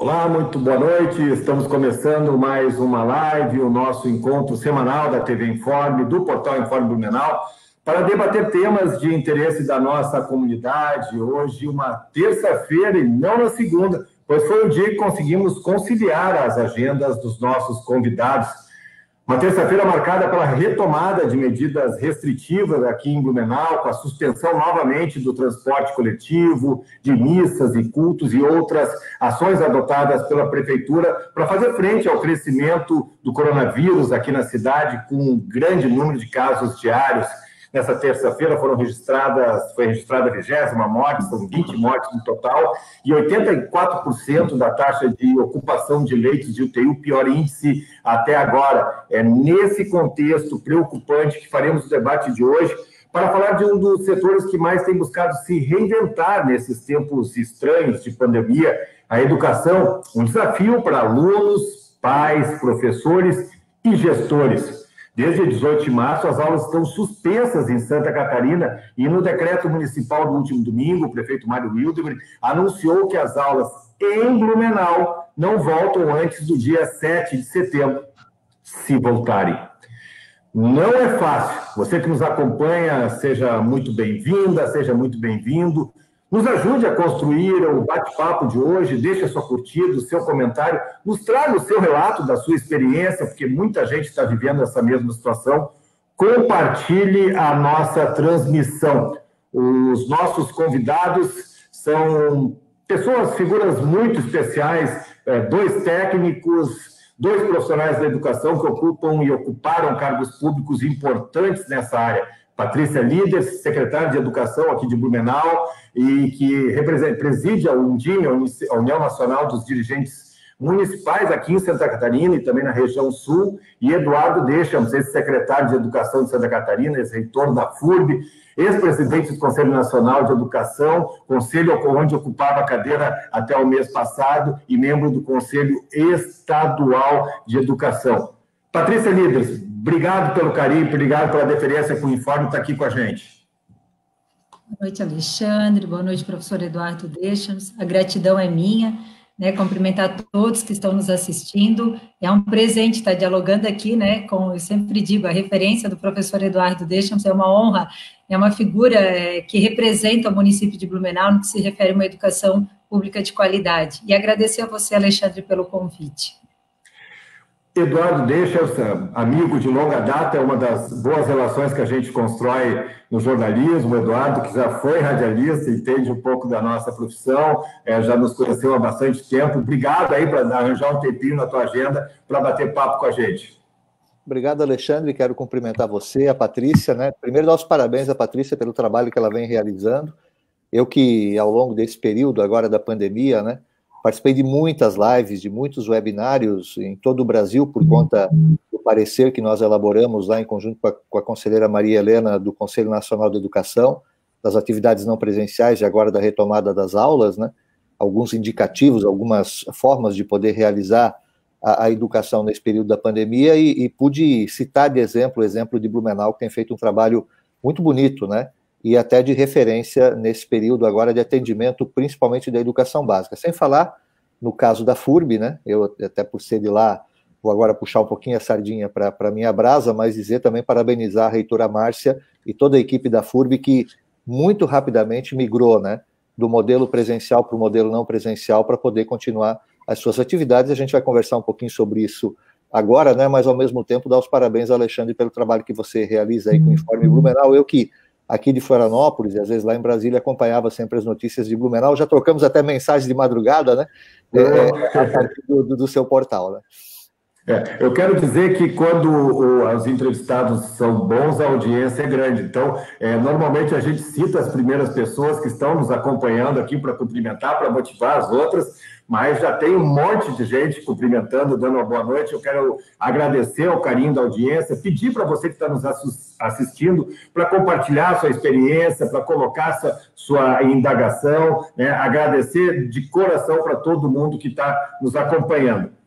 Olá, muito boa noite. Estamos começando mais uma live, o nosso encontro semanal da TV Informe, do portal Informe Blumenau, para debater temas de interesse da nossa comunidade. Hoje, uma terça-feira e não na segunda, pois foi o dia que conseguimos conciliar as agendas dos nossos convidados. Uma terça-feira marcada pela retomada de medidas restritivas aqui em Blumenau, com a suspensão novamente do transporte coletivo, de missas e cultos e outras ações adotadas pela Prefeitura para fazer frente ao crescimento do coronavírus aqui na cidade, com um grande número de casos diários. Nessa terça-feira foi registrada a 20ª morte, são 20 mortes no total, e 84% da taxa de ocupação de leitos de UTI, o pior índice até agora. É nesse contexto preocupante que faremos o debate de hoje, para falar de um dos setores que mais tem buscado se reinventar nesses tempos estranhos de pandemia, a educação, um desafio para alunos, pais, professores e gestores. Desde 18 de março, as aulas estão suspensas em Santa Catarina e no decreto municipal do último domingo, o prefeito Mário Wildebrandt anunciou que as aulas em Blumenau não voltam antes do dia 7 de setembro, se voltarem. Não é fácil. Você que nos acompanha, seja muito bem-vinda, seja muito bem-vindo. Nos ajude a construir o bate-papo de hoje, deixe a sua curtida, o seu comentário, nos traga o seu relato da sua experiência, porque muita gente está vivendo essa mesma situação. Compartilhe a nossa transmissão. Os nossos convidados são pessoas, figuras muito especiais, dois técnicos, dois profissionais da educação que ocupam e ocuparam cargos públicos importantes nessa área. Patrícia Liders, secretária de Educação aqui de Blumenau e que preside a UNDIM, a União Nacional dos Dirigentes Municipais aqui em Santa Catarina e também na região sul, e Eduardo Deschamps, ex-secretário de Educação de Santa Catarina, ex-reitor da FURB, ex-presidente do Conselho Nacional de Educação, conselho onde ocupava a cadeira até o mês passado, e membro do Conselho Estadual de Educação. Patrícia Liders, obrigado pelo carinho, obrigado pela deferência com o Informe estar aqui com a gente. Boa noite, Alexandre. Boa noite, professor Eduardo Deschamps. A gratidão é minha, né? Cumprimentar todos que estão nos assistindo. É um presente estar dialogando aqui, né? Como eu sempre digo, a referência do professor Eduardo Deschamps é uma honra, é uma figura que representa o município de Blumenau no que se refere a uma educação pública de qualidade. E agradecer a você, Alexandre, pelo convite. Eduardo Deschamps, amigo de longa data, é uma das boas relações que a gente constrói no jornalismo. O Eduardo, que já foi radialista, entende um pouco da nossa profissão, já nos conheceu há bastante tempo. Obrigado aí para arranjar um tempinho na tua agenda para bater papo com a gente. Obrigado, Alexandre. Quero cumprimentar você, a Patrícia, né? Primeiro, dar os parabéns à Patrícia pelo trabalho que ela vem realizando. Eu que, ao longo desse período agora da pandemia, né, participei de muitas lives, de muitos webinários em todo o Brasil, por conta do parecer que nós elaboramos lá em conjunto com a conselheira Maria Helena, do Conselho Nacional de Educação, das atividades não presenciais e agora da retomada das aulas, né? Alguns indicativos, algumas formas de poder realizar a educação nesse período da pandemia, e pude citar de exemplo, o exemplo de Blumenau, que tem feito um trabalho muito bonito, né? E até de referência nesse período agora de atendimento, principalmente da educação básica. Sem falar no caso da FURB, né? Eu, até por ser de lá, vou agora puxar um pouquinho a sardinha para a minha brasa, mas dizer também, parabenizar a reitora Márcia e toda a equipe da FURB, que muito rapidamente migrou, né, do modelo presencial para o modelo não presencial, para poder continuar as suas atividades. A gente vai conversar um pouquinho sobre isso agora, né? Mas ao mesmo tempo dar os parabéns, Alexandre, pelo trabalho que você realiza aí com o Informe Blumenau. Eu que aqui de Florianópolis, e às vezes lá em Brasília, acompanhava sempre as notícias de Blumenau. Já trocamos até mensagens de madrugada, né? A partir do seu portal, né? Eu quero dizer que quando os entrevistados são bons, a audiência é grande. Então, normalmente a gente cita as primeiras pessoas que estão nos acompanhando aqui para cumprimentar, para motivar as outras, mas já tem um monte de gente cumprimentando, dando uma boa noite. Eu quero agradecer o carinho da audiência, pedir para você que está nos assistindo para compartilhar a sua experiência, para colocar sua indagação, né? Agradecer de coração para todo mundo que está nos acompanhando.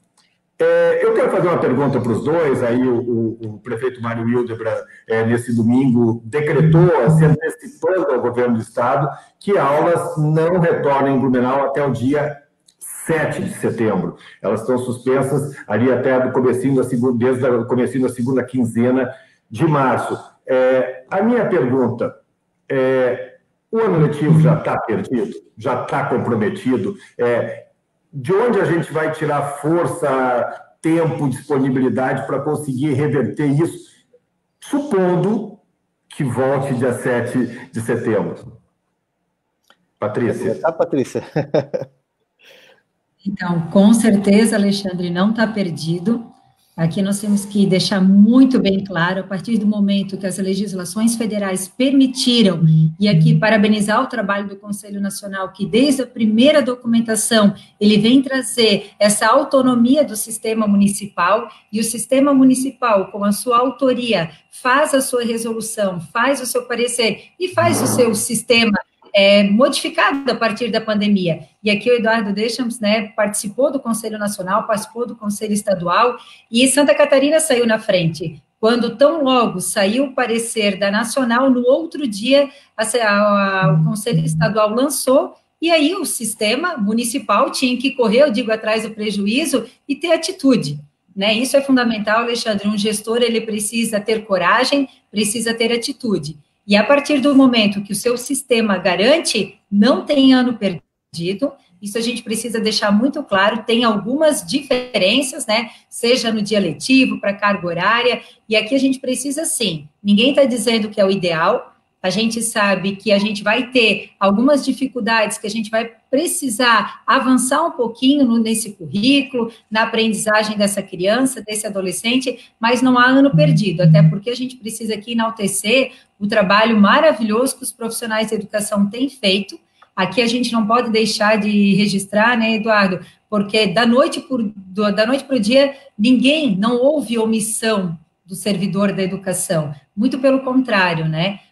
Eu quero fazer uma pergunta para os dois. Aí o prefeito Mário Wildebrandt, nesse domingo, decretou, se antecipando ao governo do Estado, que aulas não retornem em Blumenau até o dia 7 de setembro. Elas estão suspensas ali até do comecinho da segunda, desde o comecinho da segunda quinzena de março. A minha pergunta é: o ano letivo já está perdido? Já está comprometido? De onde a gente vai tirar força, tempo, disponibilidade para conseguir reverter isso, supondo que volte dia 7 de setembro? Patrícia. Tá, Patrícia? Então, com certeza, Alexandre, não está perdido. Aqui nós temos que deixar muito bem claro, a partir do momento que as legislações federais permitiram, e aqui parabenizar o trabalho do Conselho Nacional, que desde a primeira documentação, ele vem trazer essa autonomia do sistema municipal, e o sistema municipal, com a sua autoria, faz a sua resolução, faz o seu parecer, e faz o seu sistema modificado a partir da pandemia. E aqui o Eduardo Deschamps, participou do Conselho Nacional, participou do Conselho Estadual, e Santa Catarina saiu na frente. Quando tão logo saiu o parecer da Nacional, no outro dia o Conselho Estadual lançou, e aí o sistema municipal tinha que correr, eu digo, atrás do prejuízo e ter atitude. Isso é fundamental, Alexandre. Um gestor, ele precisa ter coragem, precisa ter atitude. E a partir do momento que o seu sistema garante, não tem ano perdido, isso a gente precisa deixar muito claro, tem algumas diferenças, seja no dia letivo, para carga horária, e aqui a gente precisa sim, ninguém está dizendo que é o ideal, a gente sabe que a gente vai ter algumas dificuldades, que a gente vai precisar avançar um pouquinho nesse currículo, na aprendizagem dessa criança, desse adolescente, mas não há ano perdido, até porque a gente precisa aqui enaltecer o trabalho maravilhoso que os profissionais da educação têm feito. Aqui a gente não pode deixar de registrar, Eduardo, porque da noite para o dia, não houve omissão do servidor da educação, muito pelo contrário,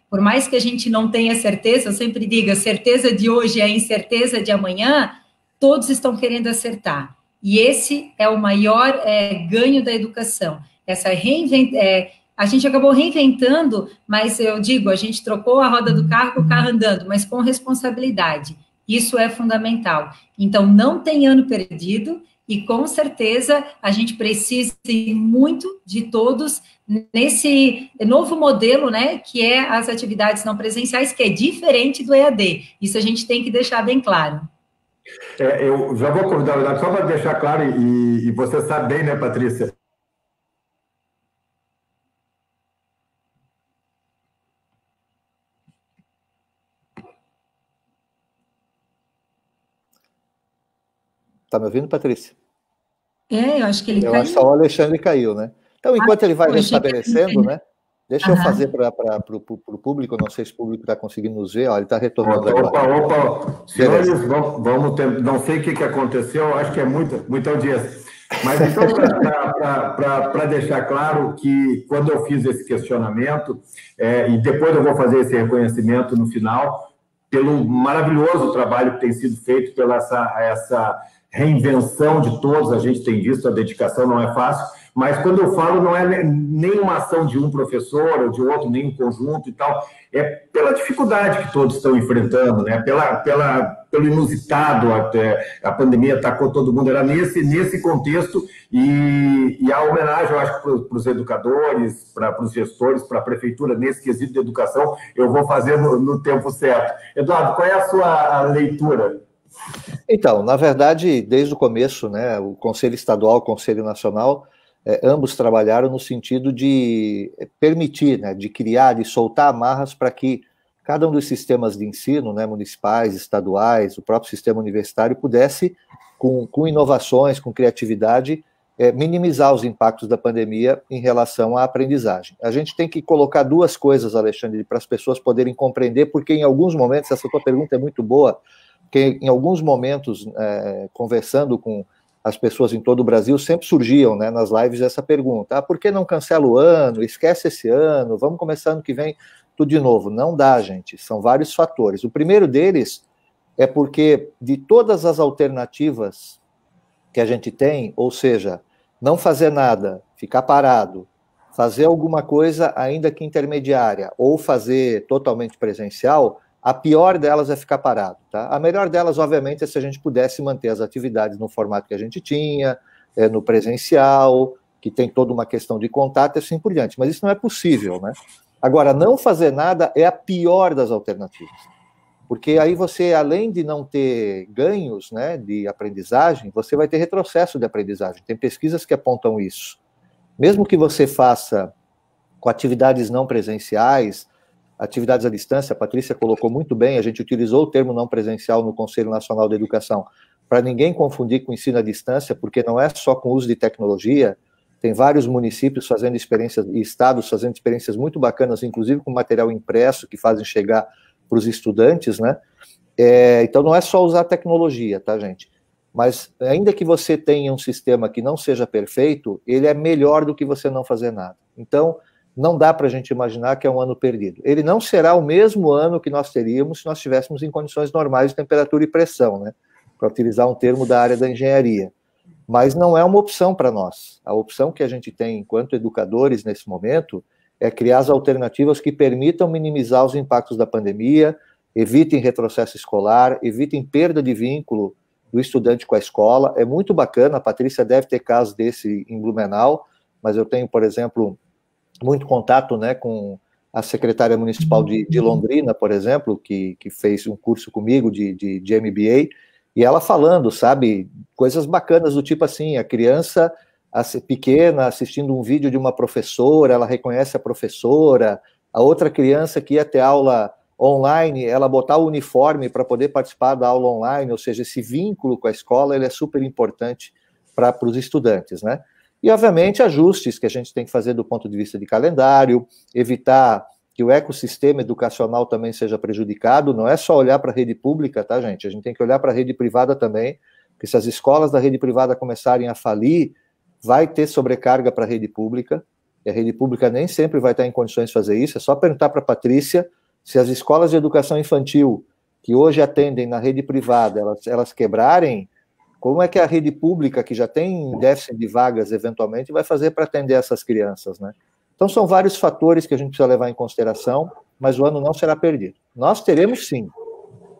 Por mais que a gente não tenha certeza, eu sempre digo, a certeza de hoje é a incerteza de amanhã, todos estão querendo acertar. E esse é o maior ganho da educação. A gente acabou reinventando, mas eu digo, a gente trocou a roda do carro com o carro andando, mas com responsabilidade. Isso é fundamental. Então, não tem ano perdido, e com certeza a gente precisa muito de todos nesse novo modelo, que é as atividades não presenciais, que é diferente do EAD. Isso a gente tem que deixar bem claro. Eu já vou convidar o Eduardo, só para deixar claro, e você sabe bem, Patrícia? Está me ouvindo, Patrícia? Eu acho que ele caiu. Eu acho que só o Alexandre caiu, Então, enquanto ele vai restabelecendo, deixa eu fazer para o público, não sei se o público está conseguindo nos ver, ele está retornando agora. Opa, senhores, vamos ter, não sei o que aconteceu, acho que é muita audiência. Mas então, para deixar claro que quando eu fiz esse questionamento, e depois eu vou fazer esse reconhecimento no final, pelo maravilhoso trabalho que tem sido feito, pela essa reinvenção de todos, a gente tem visto, a dedicação não é fácil, mas quando eu falo, não é nenhuma ação de um professor ou de outro, nem um conjunto e tal, é pela dificuldade que todos estão enfrentando, pelo inusitado, a pandemia atacou todo mundo, era nesse contexto, e a homenagem, eu acho, para os educadores, para os gestores, para a prefeitura, nesse quesito de educação, eu vou fazer no tempo certo. Eduardo, qual é a sua leitura? Então, na verdade, desde o começo, o Conselho Estadual, o Conselho Nacional, ambos trabalharam no sentido de permitir, de criar, de soltar amarras para que cada um dos sistemas de ensino, municipais, estaduais, o próprio sistema universitário, pudesse, com inovações, com criatividade, minimizar os impactos da pandemia em relação à aprendizagem. A gente tem que colocar duas coisas, Alexandre, para as pessoas poderem compreender, porque em alguns momentos, essa tua pergunta é muito boa, porque em alguns momentos, conversando com as pessoas em todo o Brasil, sempre surgiam nas lives essa pergunta, por que não cancela o ano, esquece esse ano, vamos começar ano que vem tudo de novo. Não dá, gente, são vários fatores. O primeiro deles é porque de todas as alternativas que a gente tem, ou seja, não fazer nada, ficar parado, fazer alguma coisa ainda que intermediária, ou fazer totalmente presencial, A pior delas é ficar parado, tá? A melhor delas, obviamente, é se a gente pudesse manter as atividades no formato que a gente tinha, no presencial, que tem toda uma questão de contato e assim por diante. Mas isso não é possível, né? Agora, não fazer nada é a pior das alternativas. Porque aí você, além de não ter ganhos, né, de aprendizagem, você vai ter retrocesso de aprendizagem. Tem pesquisas que apontam isso. Mesmo que você faça com atividades não presenciais, atividades à distância, a Patrícia colocou muito bem, a gente utilizou o termo não presencial no Conselho Nacional de Educação, para ninguém confundir com ensino à distância, porque não é só com o uso de tecnologia, tem vários municípios fazendo experiências, e estados fazendo experiências muito bacanas, inclusive com material impresso, que fazem chegar para os estudantes, né? Então não é só usar tecnologia, tá, gente? Mas ainda que você tenha um sistema que não seja perfeito, ele é melhor do que você não fazer nada. Então, não dá para a gente imaginar que é um ano perdido. Ele não será o mesmo ano que nós teríamos se nós estivéssemos em condições normais de temperatura e pressão, né? Para utilizar um termo da área da engenharia. Mas não é uma opção para nós. A opção que a gente tem enquanto educadores nesse momento é criar as alternativas que permitam minimizar os impactos da pandemia, evitem retrocesso escolar, evitem perda de vínculo do estudante com a escola. É muito bacana, a Patrícia deve ter casos desse em Blumenau, mas eu tenho, por exemplo, muito contato, né, com a secretária municipal de Londrina, por exemplo, que fez um curso comigo de MBA, e ela falando, sabe, coisas bacanas do tipo assim, a criança pequena assistindo um vídeo de uma professora, ela reconhece a professora, a outra criança que ia ter aula online, ela botar o uniforme para poder participar da aula online, ou seja, esse vínculo com a escola, ele é super importante para os estudantes, né? E, obviamente, ajustes que a gente tem que fazer do ponto de vista de calendário, evitar que o ecossistema educacional também seja prejudicado, não é só olhar para a rede pública, tá, gente? A gente tem que olhar para a rede privada também, porque se as escolas da rede privada começarem a falir, vai ter sobrecarga para a rede pública, e a rede pública nem sempre vai estar em condições de fazer isso. É só perguntar para a Patrícia se as escolas de educação infantil, que hoje atendem na rede privada, elas quebrarem, como é que a rede pública, que já tem déficit de vagas, eventualmente, vai fazer para atender essas crianças, né? Então, são vários fatores que a gente precisa levar em consideração, mas o ano não será perdido. Nós teremos, sim,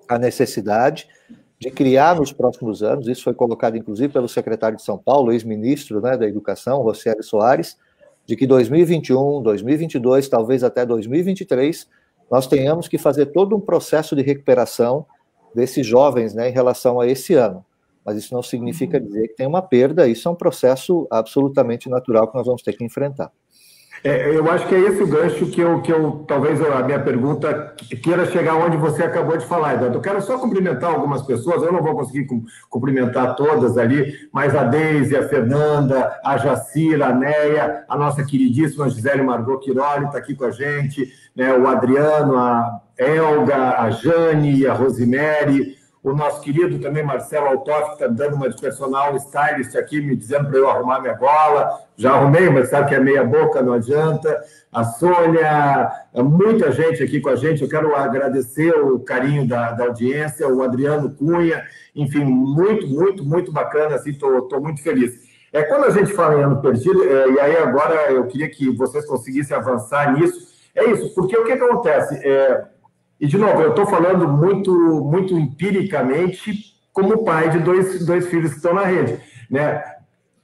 a necessidade de criar nos próximos anos, isso foi colocado, inclusive, pelo secretário de São Paulo, ex-ministro, né, da Educação, Rocieli Soares, de que 2021, 2022, talvez até 2023, nós tenhamos que fazer todo um processo de recuperação desses jovens, né, em relação a esse ano. Mas isso não significa dizer que tem uma perda, isso é um processo absolutamente natural que nós vamos ter que enfrentar. Eu acho que é esse o gancho que eu talvez a minha pergunta queira chegar onde você acabou de falar, Eduardo. Eu quero só cumprimentar algumas pessoas, eu não vou conseguir cumprimentar todas ali, mas a Deise, a Fernanda, a Jacira, a Neia, a nossa queridíssima Gisele Margot Quiroli está aqui com a gente, né, o Adriano, a Elga, a Jane, a Rosemary, o nosso querido também Marcelo Altoff, que está dando uma de personal stylist aqui, me dizendo para eu arrumar minha gola. Já arrumei, mas sabe que é meia boca, não adianta. A Sônia, muita gente aqui com a gente. Eu quero agradecer o carinho da audiência, o Adriano Cunha. Enfim, muito bacana, assim, estou muito feliz. Quando a gente fala em ano perdido, e aí agora eu queria que vocês conseguissem avançar nisso, é isso, porque o que acontece? E, de novo, eu estou falando muito empiricamente como pai de dois filhos que estão na rede, né?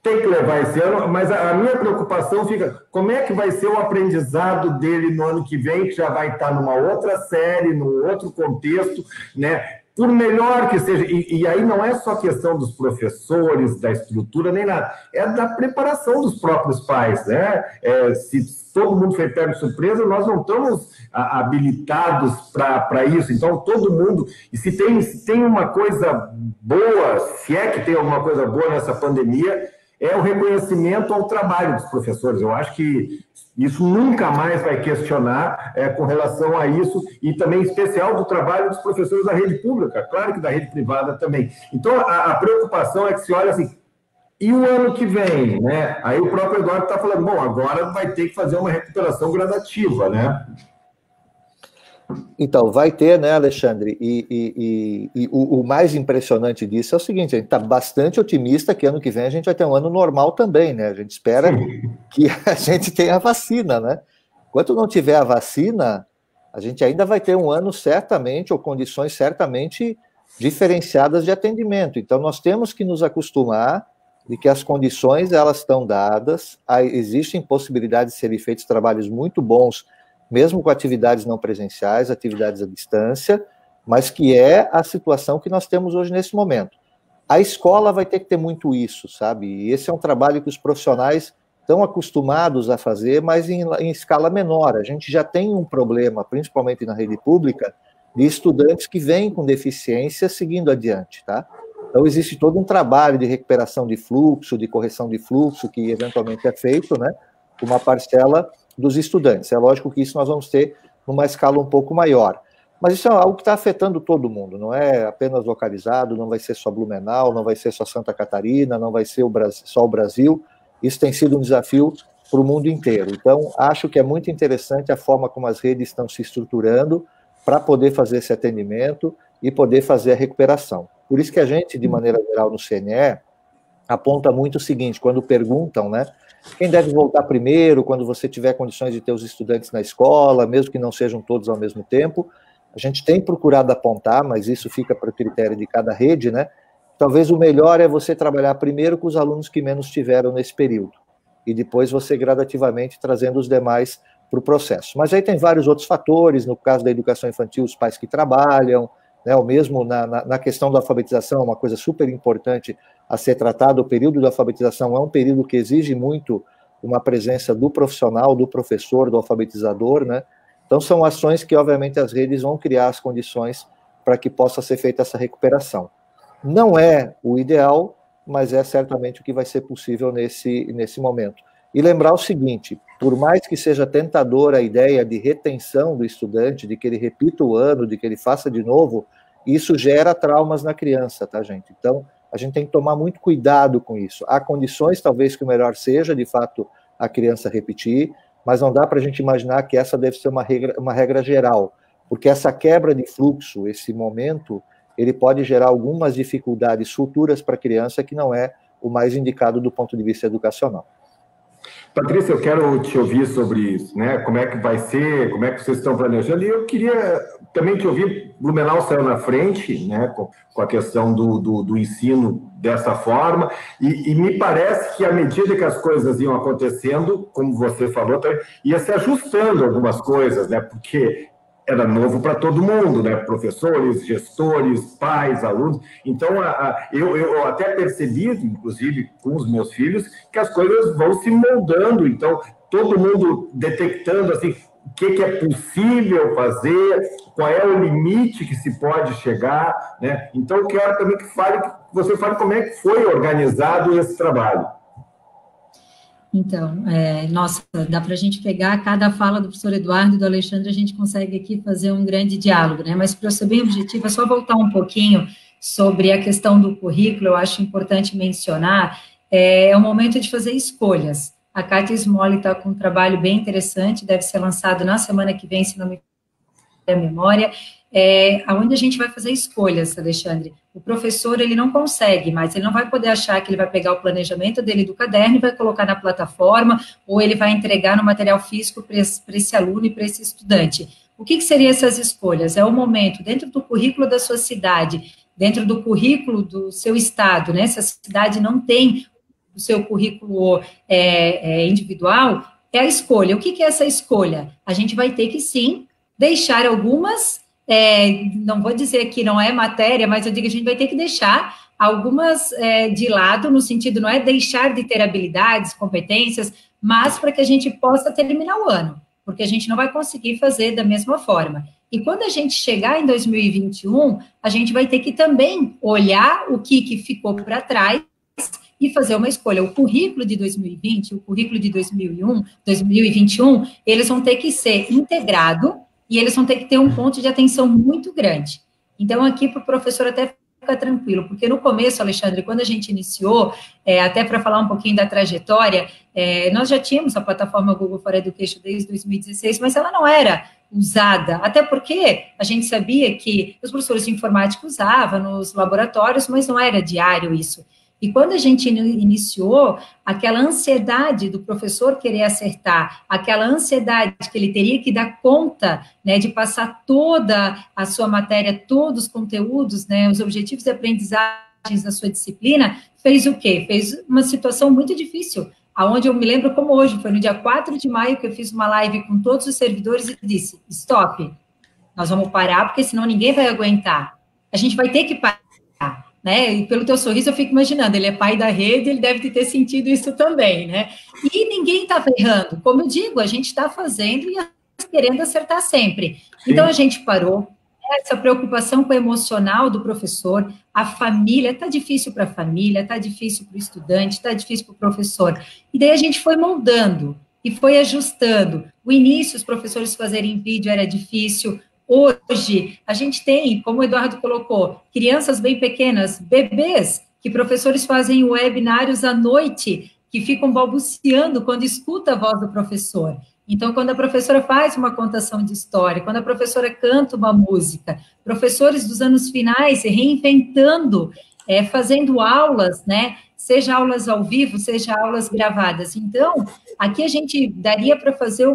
Tem que levar esse ano, mas a minha preocupação fica, como é que vai ser o aprendizado dele no ano que vem, que já vai estar numa outra série, num outro contexto, né? Por melhor que seja, e aí não é só questão dos professores, da estrutura, nem nada, é da preparação dos próprios pais, né? Se todo mundo foi pego de surpresa, nós não estamos habilitados para isso, então todo mundo, e se tem uma coisa boa, se é que tem alguma coisa boa nessa pandemia, é o reconhecimento ao trabalho dos professores. Eu acho que isso nunca mais vai questionar com relação a isso, e também em especial do trabalho dos professores da rede pública, claro que da rede privada também. Então, a preocupação é que se olha assim, e o ano que vem, né? Aí o próprio Eduardo está falando, bom, agora vai ter que fazer uma recuperação gradativa, né? Então, vai ter, né, Alexandre? E o mais impressionante disso é o seguinte, a gente está bastante otimista que ano que vem a gente vai ter um ano normal também, né? A gente espera que a gente tenha a vacina, né? Enquanto não tiver a vacina, a gente ainda vai ter um ano certamente, ou condições certamente diferenciadas de atendimento. Então, nós temos que nos acostumar de que as condições, elas estão dadas, existem possibilidades de serem feitos trabalhos muito bons, mesmo com atividades não presenciais, atividades à distância, mas que é a situação que nós temos hoje nesse momento. A escola vai ter que ter muito isso, sabe? E esse é um trabalho que os profissionais estão acostumados a fazer, mas em escala menor. A gente já tem um problema, principalmente na rede pública, de estudantes que vêm com deficiência seguindo adiante, tá? Então, existe todo um trabalho de recuperação de fluxo, de correção de fluxo, que eventualmente é feito, né, com uma parcela dos estudantes. É lógico que isso nós vamos ter numa escala um pouco maior. Mas isso é algo que está afetando todo mundo, não é apenas localizado, não vai ser só Blumenau, não vai ser só Santa Catarina, não vai ser só o Brasil. Isso tem sido um desafio para o mundo inteiro. Então, acho que é muito interessante a forma como as redes estão se estruturando para poder fazer esse atendimento e poder fazer a recuperação. Por isso que a gente, de maneira geral, no CNE, aponta muito o seguinte, quando perguntam, né, quem deve voltar primeiro, quando você tiver condições de ter os estudantes na escola, mesmo que não sejam todos ao mesmo tempo, a gente tem procurado apontar, mas isso fica para o critério de cada rede, né, talvez o melhor é você trabalhar primeiro com os alunos que menos tiveram nesse período, e depois você gradativamente trazendo os demais para o processo. Mas aí tem vários outros fatores, no caso da educação infantil, os pais que trabalham, né, ou mesmo na questão da alfabetização, uma coisa super importante a ser tratada, o período da alfabetização é um período que exige muito uma presença do profissional, do professor, do alfabetizador, né? Então são ações que, obviamente, as redes vão criar as condições para que possa ser feita essa recuperação. Não é o ideal, mas é certamente o que vai ser possível nesse momento. E lembrar o seguinte, por mais que seja tentadora a ideia de retenção do estudante, de que ele repita o ano, de que ele faça de novo, isso gera traumas na criança, tá, gente? Então, a gente tem que tomar muito cuidado com isso. Há condições, talvez, que o melhor seja, de fato, a criança repetir, mas não dá para a gente imaginar que essa deve ser uma regra geral, porque essa quebra de fluxo, esse momento, ele pode gerar algumas dificuldades futuras para a criança que não é o mais indicado do ponto de vista educacional. Patrícia, eu quero te ouvir sobre isso, né? Como é que vai ser, como é que vocês estão planejando? E eu queria também te ouvir, Blumenau saiu na frente, né, com a questão do ensino dessa forma, e me parece que à medida que as coisas iam acontecendo, como você falou, ia se ajustando algumas coisas, né? Porque era novo para todo mundo, né? Professores, gestores, pais, alunos. Então, eu até percebi, inclusive com os meus filhos, que as coisas vão se moldando. Então, todo mundo detectando assim, o que é possível fazer, qual é o limite que se pode chegar, né? Então, eu quero também que você fale como é que foi organizado esse trabalho. Então, nossa, dá para a gente pegar cada fala do professor Eduardo e do Alexandre, a gente consegue aqui fazer um grande diálogo, né? Mas para eu ser bem objetivo, é só voltar um pouquinho sobre a questão do currículo, eu acho importante mencionar, é o momento de fazer escolhas. A Kátia Smolli está com um trabalho bem interessante, deve ser lançado na semana que vem, se não me falha a memória, onde a gente vai fazer escolhas, Alexandre. O professor, ele não consegue, mas ele não vai poder achar que ele vai pegar o planejamento dele do caderno e vai colocar na plataforma, ou ele vai entregar no material físico para esse aluno e para esse estudante. O que seriam essas escolhas? É o momento, dentro do currículo da sua cidade, dentro do currículo do seu estado, né? Se a cidade não tem o seu currículo individual, é a escolha. O que é essa escolha? A gente vai ter que, sim, deixar algumas... não vou dizer que não é matéria, mas eu digo que a gente vai ter que deixar algumas de lado, no sentido, não é deixar de ter habilidades, competências, mas para que a gente possa terminar o ano, porque a gente não vai conseguir fazer da mesma forma. E quando a gente chegar em 2021, a gente vai ter que também olhar o que ficou para trás e fazer uma escolha. O currículo de 2020, o currículo de 2021, eles vão ter que ser integrados e eles vão ter que ter um ponto de atenção muito grande. Então, aqui para o professor até ficar tranquilo, porque no começo, Alexandre, quando a gente iniciou, até para falar um pouquinho da trajetória, nós já tínhamos a plataforma Google for Education desde 2016, mas ela não era usada, até porque a gente sabia que os professores de informática usavam nos laboratórios, mas não era diário isso. E quando a gente iniciou, aquela ansiedade do professor querer acertar, aquela ansiedade que ele teria que dar conta, né, de passar toda a sua matéria, todos os conteúdos, né, os objetivos de aprendizagens da sua disciplina, fez o quê? Fez uma situação muito difícil, aonde eu me lembro como hoje, foi no dia 4 de maio que eu fiz uma live com todos os servidores e disse, stop, nós vamos parar, porque senão ninguém vai aguentar. A gente vai ter que parar. Né? E pelo teu sorriso eu fico imaginando, ele é pai da rede, ele deve ter sentido isso também, né? E ninguém está errando, como eu digo, a gente está fazendo e querendo acertar sempre. Sim. Então a gente parou, essa preocupação com o emocional do professor, a família, está difícil para a família, está difícil para o estudante, está difícil para o professor. E daí a gente foi moldando e foi ajustando. O início, os professores fazerem vídeo era difícil. Hoje, a gente tem, como o Eduardo colocou, crianças bem pequenas, bebês, que professores fazem webinários à noite, que ficam balbuciando quando escuta a voz do professor. Então, quando a professora faz uma contação de história, quando a professora canta uma música, professores dos anos finais reinventando, fazendo aulas, né? Seja aulas ao vivo, seja aulas gravadas. Então, aqui a gente daria para fazer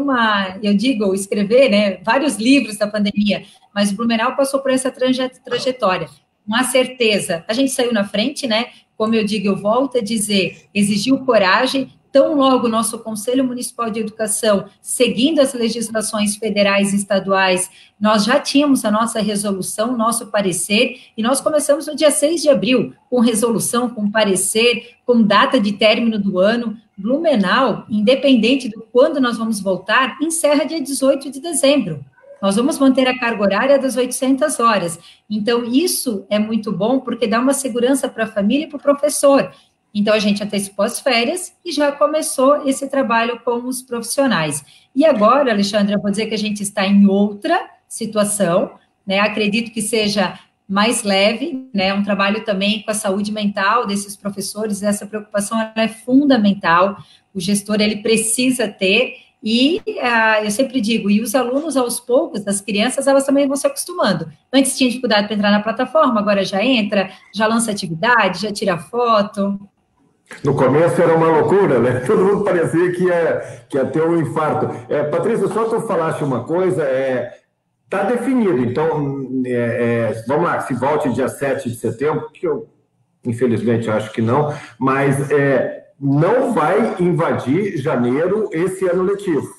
escrever, né, vários livros da pandemia, mas o Blumenau passou por essa trajetória. Uma certeza, a gente saiu na frente, né? Como eu digo, eu volto a dizer, exigiu coragem. Tão logo o nosso Conselho Municipal de Educação, seguindo as legislações federais e estaduais, nós já tínhamos a nossa resolução, nosso parecer, e nós começamos no dia 6 de abril, com resolução, com parecer, com data de término do ano. Blumenau, independente do quando nós vamos voltar, encerra dia 18 de dezembro. Nós vamos manter a carga horária das 800 horas. Então, isso é muito bom, porque dá uma segurança para a família e para o professor. Então, a gente antecipou as férias e já começou esse trabalho com os profissionais. E agora, Alexandre, eu vou dizer que a gente está em outra situação, né? Acredito que seja mais leve, né? Um trabalho também com a saúde mental desses professores, essa preocupação ela é fundamental, o gestor, ele precisa ter, e eu sempre digo, e os alunos, aos poucos, as crianças, elas também vão se acostumando. Antes tinha dificuldade para entrar na plataforma, agora já entra, já lança atividade, já tira foto. No começo era uma loucura, né? Todo mundo parecia que ia ter um infarto. Patrícia, só tu falaste uma coisa, está definido, então, vamos lá, se volte dia 7 de setembro, que eu, infelizmente, acho que não, mas não vai invadir janeiro esse ano letivo.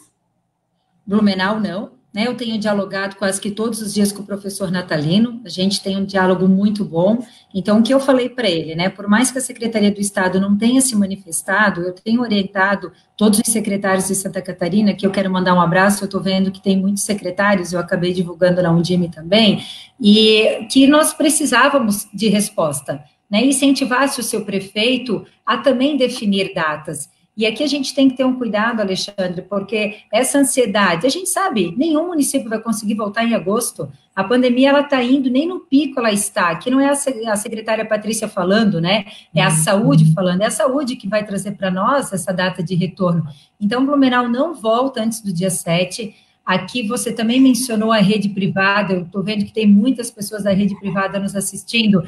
Blumenau, não. Né, eu tenho dialogado quase que todos os dias com o professor Natalino, a gente tem um diálogo muito bom. Então, o que eu falei para ele, né, por mais que a Secretaria do Estado não tenha se manifestado, eu tenho orientado todos os secretários de Santa Catarina, que eu quero mandar um abraço, eu estou vendo que tem muitos secretários, eu acabei divulgando na Undime também, e que nós precisávamos de resposta, né, incentivasse o seu prefeito a também definir datas. E aqui a gente tem que ter um cuidado, Alexandre, porque essa ansiedade, a gente sabe, nenhum município vai conseguir voltar em agosto. A pandemia, ela está indo, nem no pico ela está. Aqui não é a secretária Patrícia falando, né? É a saúde falando, é a saúde que vai trazer para nós essa data de retorno. Então, Blumenau não volta antes do dia 7. Aqui você também mencionou a rede privada, eu estou vendo que tem muitas pessoas da rede privada nos assistindo.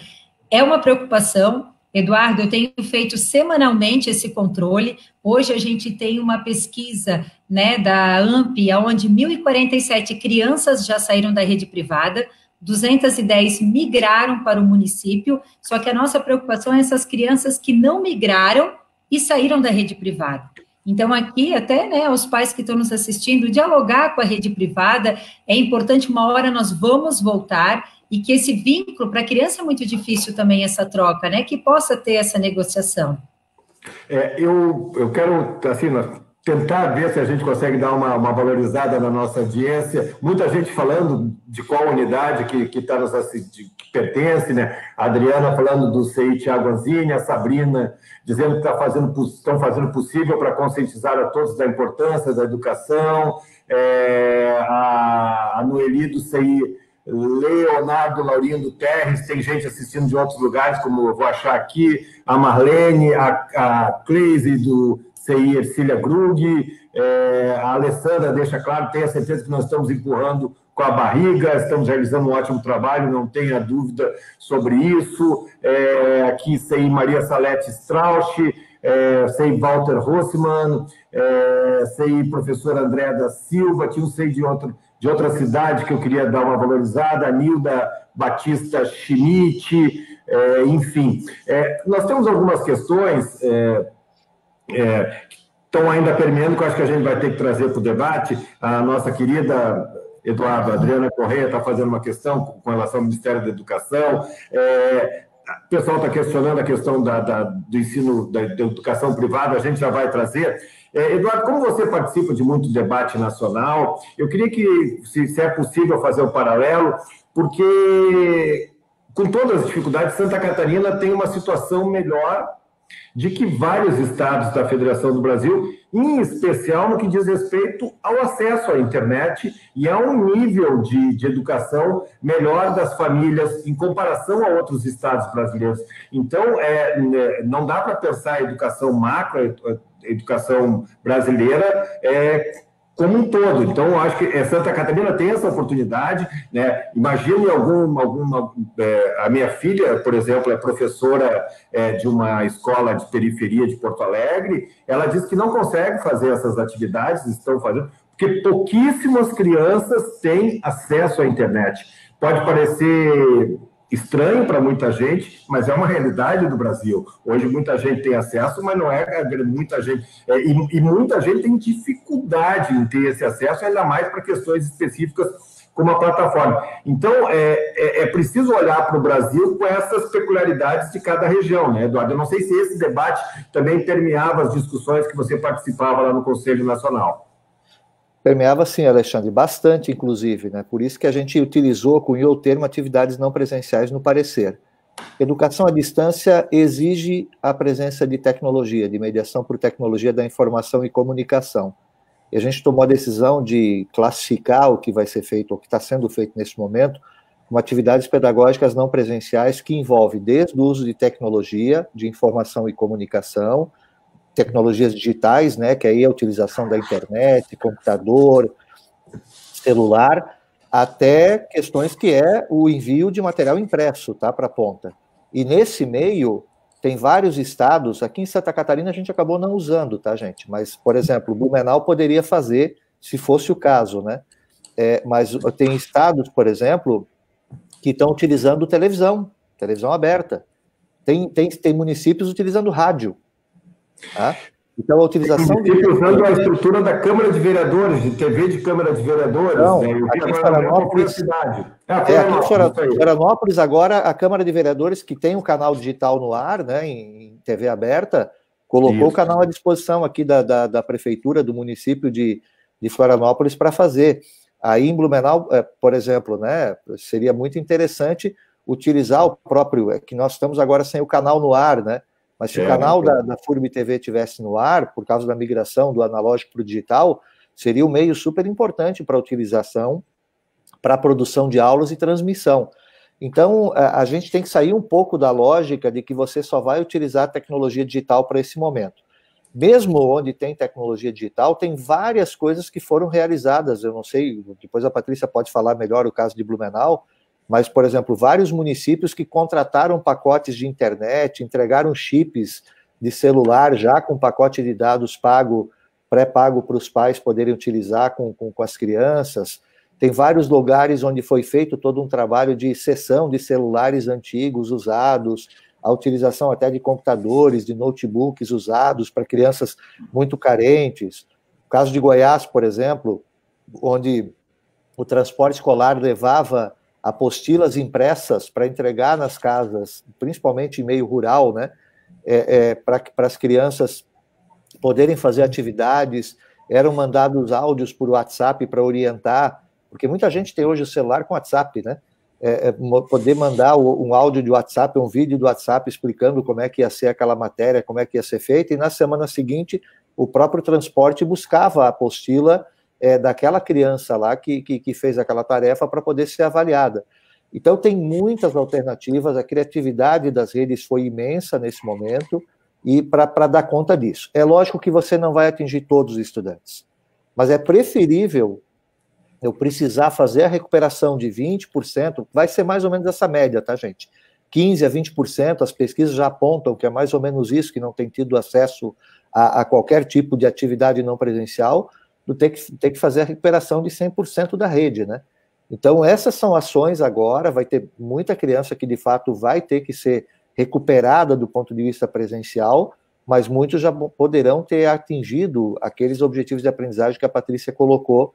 É uma preocupação. Eduardo, eu tenho feito semanalmente esse controle. Hoje a gente tem uma pesquisa, né, da AMP, onde 1.047 crianças já saíram da rede privada, 210 migraram para o município, só que a nossa preocupação é essas crianças que não migraram e saíram da rede privada. Então, aqui, até, né, os pais que estão nos assistindo, dialogar com a rede privada, é importante, uma hora nós vamos voltar, e que esse vínculo, para a criança é muito difícil também essa troca, né, que possa ter essa negociação. Eu quero, assim, tentar ver se a gente consegue dar uma valorizada na nossa audiência. Muita gente falando de qual unidade que está nos assistindo, que pertence, né? A Adriana falando do CI Thiago Anzini, a Sabrina dizendo que estão fazendo o possível para conscientizar a todos da importância da educação, a Noeli do CI Leonardo Laurindo Terres, tem gente assistindo de outros lugares, como eu vou achar aqui, a Marlene, a Cleise do CI Ercília Grug, a Alessandra deixa claro, tenho a certeza que nós estamos empurrando com a barriga, estamos realizando um ótimo trabalho, não tenha dúvida sobre isso. Aqui sei Maria Salete Strauch, sei Walter Rossmann, sei professora Andréa da Silva, que eu sei de outra cidade que eu queria dar uma valorizada, Nilda Batista Schmidt, enfim. Nós temos algumas questões que estão ainda permeando, que eu acho que a gente vai ter que trazer para o debate. A nossa querida Adriana Correia está fazendo uma questão com relação ao Ministério da Educação. O pessoal está questionando a questão do ensino, da educação privada, a gente já vai trazer. Eduardo, como você participa de muito debate nacional, eu queria que, se é possível, fazer um paralelo, porque, com todas as dificuldades, Santa Catarina tem uma situação melhor de que vários estados da Federação do Brasil, em especial no que diz respeito ao acesso à internet e a um nível de educação melhor das famílias em comparação a outros estados brasileiros. Então, não dá para pensar a educação macro, a educação brasileira, como um todo. Então, eu acho que Santa Catarina tem essa oportunidade, né? Imagine a minha filha, por exemplo, é professora de uma escola de periferia de Porto Alegre, ela diz que não consegue fazer essas atividades, estão fazendo, porque pouquíssimas crianças têm acesso à internet. Pode parecer estranho para muita gente, mas é uma realidade do Brasil. Hoje muita gente tem acesso, mas não é muita gente. E muita gente tem dificuldade em ter esse acesso, ainda mais para questões específicas como a plataforma. Então, é preciso olhar para o Brasil com essas peculiaridades de cada região, né, Eduardo? Eu não sei se esse debate também permeava as discussões que você participava lá no Conselho Nacional. Permeava sim, Alexandre, bastante, inclusive, né? Por isso que a gente cunhou o termo atividades não presenciais no parecer. Educação à distância exige a presença de tecnologia, de mediação por tecnologia da informação e comunicação. E a gente tomou a decisão de classificar o que vai ser feito, o que está sendo feito nesse momento, como atividades pedagógicas não presenciais, que envolve desde o uso de tecnologia, de informação e comunicação, tecnologias digitais, né, que aí é a utilização da internet, computador, celular, até questões que é o envio de material impresso, tá, para a ponta. E nesse meio, tem vários estados, aqui em Santa Catarina a gente acabou não usando, tá, gente? Mas, por exemplo, Blumenau poderia fazer, se fosse o caso, né? Mas tem estados, por exemplo, que estão utilizando televisão aberta. Tem municípios utilizando rádio. Tá? Então, a utilização... usando a estrutura da Câmara de Vereadores, de TV de Câmara de Vereadores. Não, aqui em Florianópolis... aqui em Florianópolis, agora, a Câmara de Vereadores, que tem um canal digital no ar, né, em TV aberta, colocou o canal à disposição aqui da Prefeitura, do município de Florianópolis, para fazer. Aí, em Blumenau, por exemplo, né, seria muito interessante utilizar o próprio... que nós estamos agora sem o canal no ar, né? Mas se o canal da FURB TV estivesse no ar, por causa da migração do analógico para o digital, seria um meio super importante para a utilização, para a produção de aulas e transmissão. Então, a gente tem que sair um pouco da lógica de que você só vai utilizar a tecnologia digital para esse momento. Mesmo onde tem tecnologia digital, tem várias coisas que foram realizadas. Eu não sei, depois a Patrícia pode falar melhor o caso de Blumenau, mas, por exemplo, vários municípios que contrataram pacotes de internet, entregaram chips de celular já com pacote de dados pré-pago para os pais poderem utilizar com as crianças. Tem vários lugares onde foi feito todo um trabalho de cessão de celulares antigos usados, a utilização até de computadores, de notebooks usados para crianças muito carentes. O caso de Goiás, por exemplo, onde o transporte escolar levava apostilas impressas para entregar nas casas, principalmente em meio rural, né, para as crianças poderem fazer atividades, eram mandados áudios por WhatsApp para orientar, porque muita gente tem hoje o celular com WhatsApp, né, poder mandar um áudio de WhatsApp, um vídeo do WhatsApp explicando como é que ia ser aquela matéria, como é que ia ser feita, e na semana seguinte o próprio transporte buscava a apostila daquela criança lá que fez aquela tarefa para poder ser avaliada. Então, tem muitas alternativas, a criatividade das redes foi imensa nesse momento, e para dar conta disso. É lógico que você não vai atingir todos os estudantes, mas é preferível eu precisar fazer a recuperação de 20%, vai ser mais ou menos essa média, tá, gente? 15% a 20%, as pesquisas já apontam que é mais ou menos isso, que não tem tido acesso a qualquer tipo de atividade não presencial, do ter que fazer a recuperação de 100% da rede, né? Então, essas são ações agora, vai ter muita criança que, de fato, vai ter que ser recuperada do ponto de vista presencial, mas muitos já poderão ter atingido aqueles objetivos de aprendizagem que a Patrícia colocou,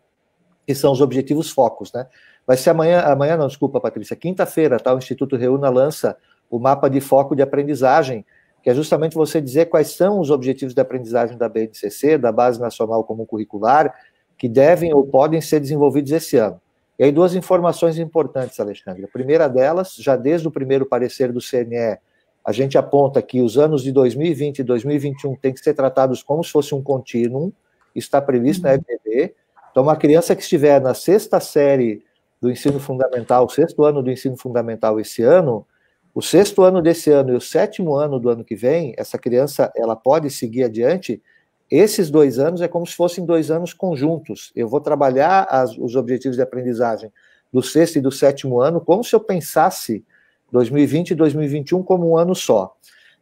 que são os objetivos focos, né? Vai ser amanhã não, desculpa, Patrícia, quinta-feira, tá? O Instituto Reúna lança o mapa de foco de aprendizagem, que é justamente você dizer quais são os objetivos de aprendizagem da BNCC, da Base Nacional Comum Curricular, que devem ou podem ser desenvolvidos esse ano. E aí, duas informações importantes, Alexandre. A primeira delas, já desde o primeiro parecer do CNE, a gente aponta que os anos de 2020 e 2021 têm que ser tratados como se fosse um contínuo, isso está previsto na EBD. Então, uma criança que estiver na sexta série do ensino fundamental, o sexto ano do ensino fundamental esse ano, o sexto ano desse ano e o sétimo ano do ano que vem, essa criança ela pode seguir adiante. Esses 2 anos é como se fossem 2 anos conjuntos. Eu vou trabalhar os objetivos de aprendizagem do sexto e do sétimo ano como se eu pensasse 2020 e 2021 como um ano só.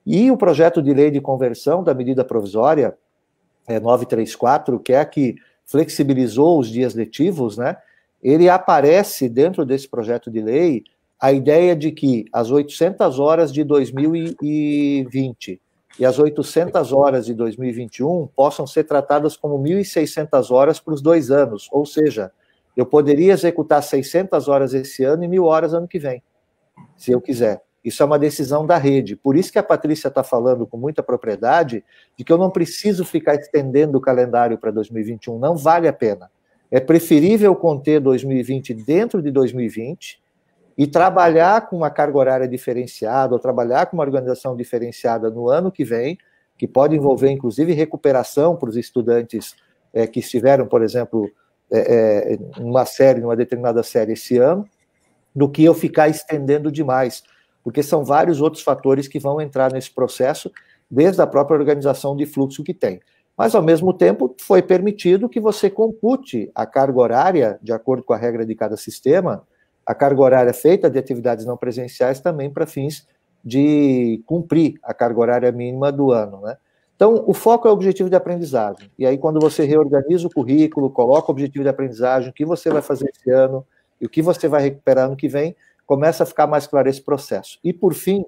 E o projeto de lei de conversão da medida provisória 934, que é a que flexibilizou os dias letivos, né? Ele aparece dentro desse projeto de lei a ideia de que as 800 horas de 2020 e as 800 horas de 2021 possam ser tratadas como 1.600 horas para os 2 anos, ou seja, eu poderia executar 600 horas esse ano e 1.000 horas ano que vem, se eu quiser. Isso é uma decisão da rede. Por isso que a Patrícia está falando com muita propriedade de que eu não preciso ficar estendendo o calendário para 2021, não vale a pena. É preferível conter 2020 dentro de 2020 e trabalhar com uma carga horária diferenciada, ou trabalhar com uma organização diferenciada no ano que vem, que pode envolver, inclusive, recuperação para os estudantes que estiveram, por exemplo, numa determinada série esse ano, do que eu ficar estendendo demais, porque são vários outros fatores que vão entrar nesse processo, desde a própria organização de fluxo que tem. Mas, ao mesmo tempo, foi permitido que você compute a carga horária, de acordo com a regra de cada sistema, a carga horária feita de atividades não presenciais também para fins de cumprir a carga horária mínima do ano, né? Então, o foco é o objetivo de aprendizagem. E aí, quando você reorganiza o currículo, coloca o objetivo de aprendizagem, o que você vai fazer esse ano e o que você vai recuperar ano que vem, começa a ficar mais claro esse processo. E, por fim,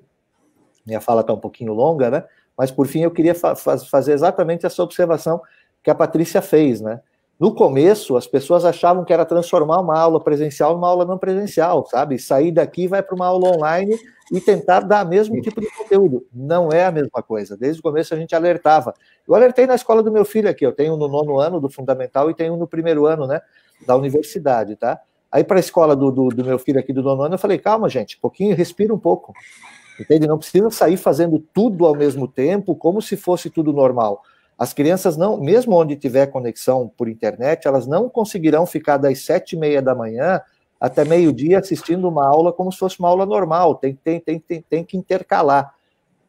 minha fala está um pouquinho longa, né? Mas, por fim, eu queria fazer exatamente essa observação que a Patrícia fez, né? No começo, as pessoas achavam que era transformar uma aula presencial numa aula não presencial, sabe? Sair daqui, vai para uma aula online e tentar dar o mesmo tipo de conteúdo. Não é a mesma coisa. Desde o começo a gente alertava. Eu alertei na escola do meu filho aqui, eu tenho no 9º ano do fundamental e tenho no 1º ano, né, da universidade, tá? Aí para a escola do meu filho aqui do 9º ano, eu falei, calma, gente, um pouquinho, respira um pouco. Entende? Não precisa sair fazendo tudo ao mesmo tempo, como se fosse tudo normal. As crianças não, mesmo onde tiver conexão por internet, elas não conseguirão ficar das 7h30 da manhã até meio-dia assistindo uma aula como se fosse uma aula normal, tem que intercalar.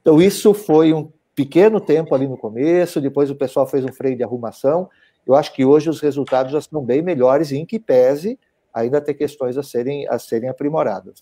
Então, isso foi um pequeno tempo ali no começo, depois o pessoal fez um freio de arrumação. Eu acho que hoje os resultados já estão bem melhores, e em que pese ainda ter questões a serem aprimoradas.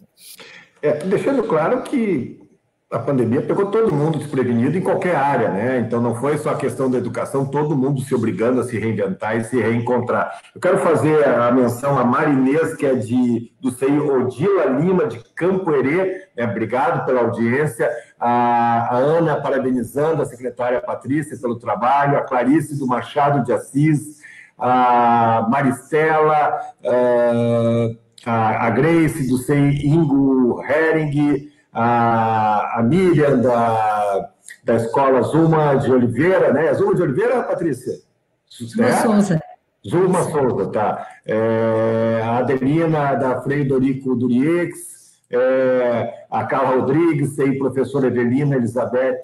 Deixando claro que a pandemia pegou todo mundo desprevenido em qualquer área, né? Então não foi só a questão da educação, todo mundo se obrigando a se reinventar e se reencontrar. Eu quero fazer a menção a Marinês, que é do CEI Odila Lima, de Campo Herê, né? Obrigado pela audiência. A Ana parabenizando a secretária Patrícia pelo trabalho, a Clarice do Machado de Assis, a Maristela, a Grace do CEI Ingo Hering, a Miriam da escola Zuma de Oliveira, né? Zuma de Oliveira, Patrícia? Zuma Souza. Zuma Souza, tá. A Adelina da Frei Dorico Duriex, a Carla Rodrigues, e professora Evelina Elizabeth,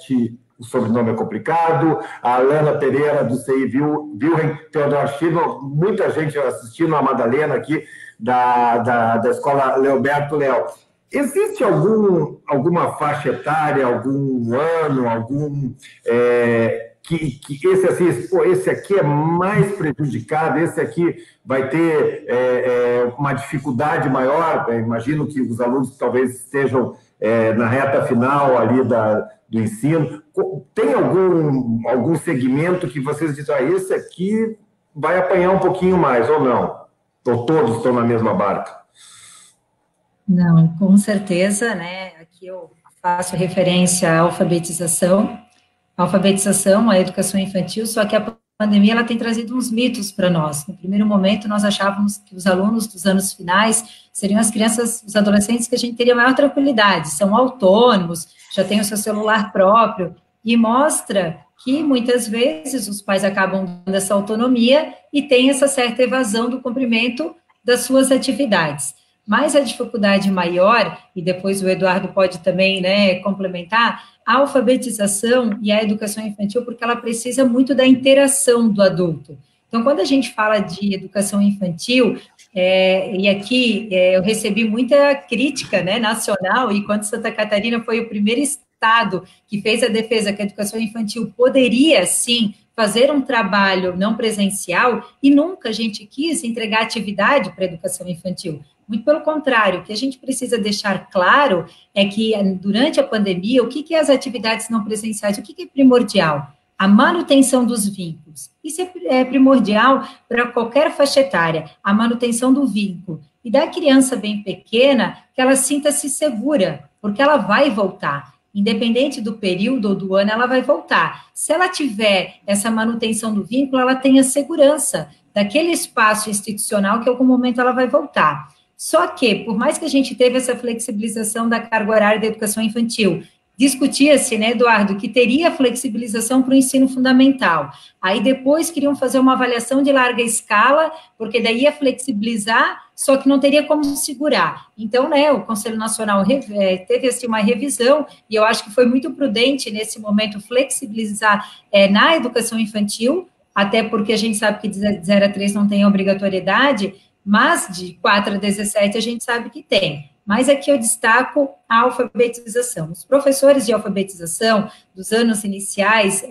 o sobrenome é complicado, a Alana Pereira do CEI Wilhelm Theodor Schiller, muita gente assistindo, a Madalena aqui da escola Leoberto Léo. Existe alguma faixa etária, algum ano, que esse, assim, pô, esse aqui é mais prejudicado, esse aqui vai ter uma dificuldade maior? Imagino que os alunos talvez estejam na reta final ali do ensino. Tem algum segmento que vocês dizem, esse aqui vai apanhar um pouquinho mais, ou não? Ou todos estão na mesma barca? Não, com certeza, né? Aqui eu faço referência à alfabetização, à educação infantil, só que a pandemia ela tem trazido uns mitos para nós. No primeiro momento, nós achávamos que os alunos dos anos finais seriam as crianças, os adolescentes que a gente teria maior tranquilidade, são autônomos, já têm o seu celular próprio, e mostra que muitas vezes os pais acabam dando essa autonomia e tem essa certa evasão do cumprimento das suas atividades. Mas a dificuldade maior, e depois o Eduardo pode também, né, complementar, a alfabetização e a educação infantil, porque ela precisa muito da interação do adulto. Então, quando a gente fala de educação infantil, e aqui eu recebi muita crítica, né, nacional, e quando Santa Catarina foi o primeiro estado que fez a defesa que a educação infantil poderia, sim, fazer um trabalho não presencial, e nunca a gente quis entregar atividade para a educação infantil. Muito pelo contrário, o que a gente precisa deixar claro é que, durante a pandemia, o que é as atividades não presenciais? O que é primordial? A manutenção dos vínculos. Isso é primordial para qualquer faixa etária, a manutenção do vínculo. E da criança bem pequena, que ela sinta-se segura, porque ela vai voltar. Independente do período ou do ano, ela vai voltar. Se ela tiver essa manutenção do vínculo, ela tem a segurança daquele espaço institucional que, em algum momento, ela vai voltar. Só que, por mais que a gente teve essa flexibilização da carga horária da educação infantil, discutia-se, né, Eduardo, que teria flexibilização para o ensino fundamental. Aí depois queriam fazer uma avaliação de larga escala, porque daí ia flexibilizar, só que não teria como segurar. Então, né, o Conselho Nacional teve assim, uma revisão, e eu acho que foi muito prudente, nesse momento, flexibilizar na educação infantil, até porque a gente sabe que de 0 a 3 não tem obrigatoriedade, mas de 4 a 17 a gente sabe que tem. Mas aqui eu destaco a alfabetização. Os professores de alfabetização dos anos iniciais,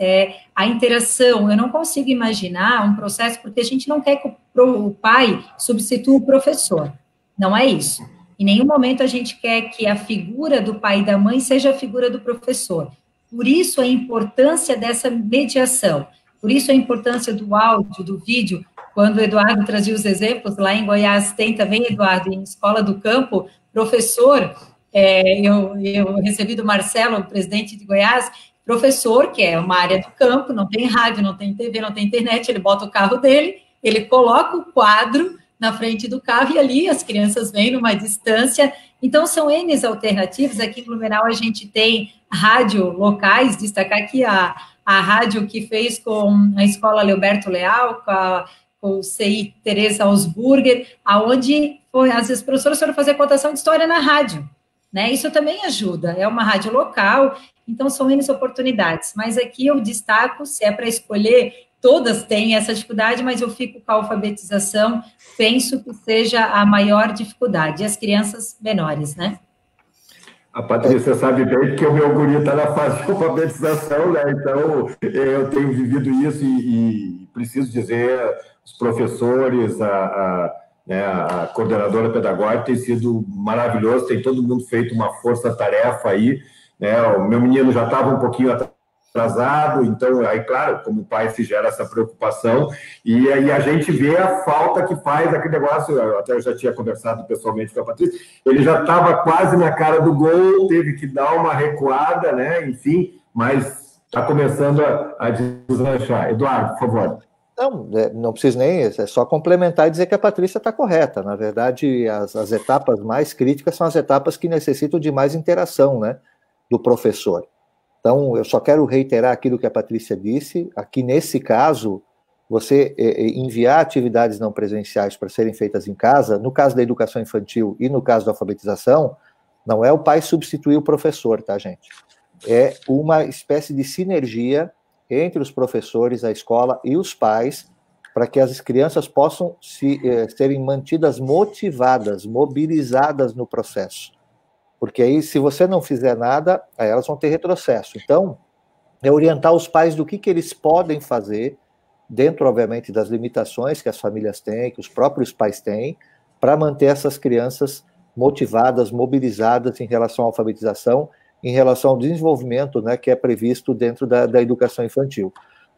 a interação, eu não consigo imaginar um processo, porque a gente não quer que o pai substitua o professor. Não é isso. Em nenhum momento a gente quer que a figura do pai e da mãe seja a figura do professor. Por isso a importância dessa mediação. Por isso a importância do áudio, do vídeo. Quando o Eduardo trazia os exemplos, lá em Goiás tem também, Eduardo, em Escola do Campo, professor, eu recebi do Marcelo, o presidente de Goiás, professor, que é uma área do campo, não tem rádio, não tem TV, não tem internet, ele bota o carro dele, ele coloca o quadro na frente do carro e ali as crianças vêm numa distância. Então, são N alternativas. Aqui em Blumenau a gente tem rádio locais, destacar aqui a rádio que fez com a Escola Leoberto Leal, com o CI Teresa Ausburger, aonde às vezes, professores foram fazer cotação de história na rádio, né? Isso também ajuda, é uma rádio local, então são N oportunidades. Mas aqui eu destaco, se é para escolher, todas têm essa dificuldade, mas eu fico com a alfabetização, penso que seja a maior dificuldade, e as crianças menores, né? A Patrícia sabe bem que o meu guri está na fase de alfabetização, né? Então, eu tenho vivido isso e preciso dizer, os professores, a coordenadora pedagógica tem sido maravilhoso, tem todo mundo feito uma força-tarefa aí, né? O meu menino já estava um pouquinho atrasado, então, aí, claro, como pai se gera essa preocupação, e aí a gente vê a falta que faz aquele negócio. Eu já tinha conversado pessoalmente com a Patrícia, ele já estava quase na cara do gol, teve que dar uma recuada, né? Enfim, mas está começando a deslanchar. Eduardo, por favor. Não preciso nem, é só complementar e dizer que a Patrícia está correta. Na verdade, as etapas mais críticas são as etapas que necessitam de mais interação, né, do professor. Então, eu só quero reiterar aquilo que a Patrícia disse. Aqui, nesse caso, você enviar atividades não presenciais para serem feitas em casa, no caso da educação infantil e no caso da alfabetização, não é o pai substituir o professor, tá, gente? É uma espécie de sinergia entre os professores, a escola e os pais, para que as crianças possam serem mantidas motivadas, mobilizadas no processo. Porque aí, se você não fizer nada, aí elas vão ter retrocesso. Então, é orientar os pais do que eles podem fazer, dentro, obviamente, das limitações que as famílias têm, que os próprios pais têm, para manter essas crianças motivadas, mobilizadas em relação à alfabetização, em relação ao desenvolvimento, né, que é previsto dentro da educação infantil.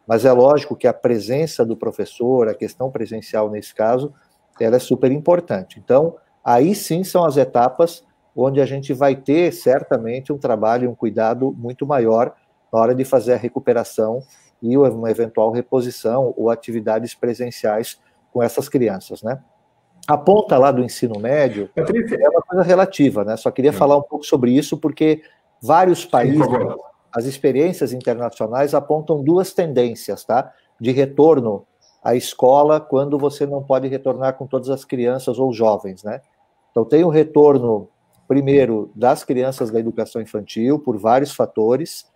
Mas é lógico que a presença do professor, a questão presencial nesse caso, ela é super importante. Então, aí sim são as etapas onde a gente vai ter, certamente, um trabalho, um cuidado muito maior na hora de fazer a recuperação e uma eventual reposição ou atividades presenciais com essas crianças, né? A ponta lá do ensino médio é uma coisa relativa, né? Só queria falar um pouco sobre isso, porque vários países, as experiências internacionais apontam duas tendências, tá? De retorno à escola quando você não pode retornar com todas as crianças ou jovens, né? Então tem o retorno, primeiro, das crianças da educação infantil, por vários fatores,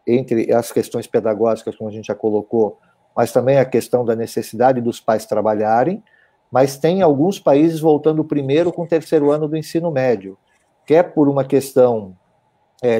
entre as questões pedagógicas, como a gente já colocou, mas também a questão da necessidade dos pais trabalharem, mas tem alguns países voltando primeiro com o terceiro ano do ensino médio, quer por uma questão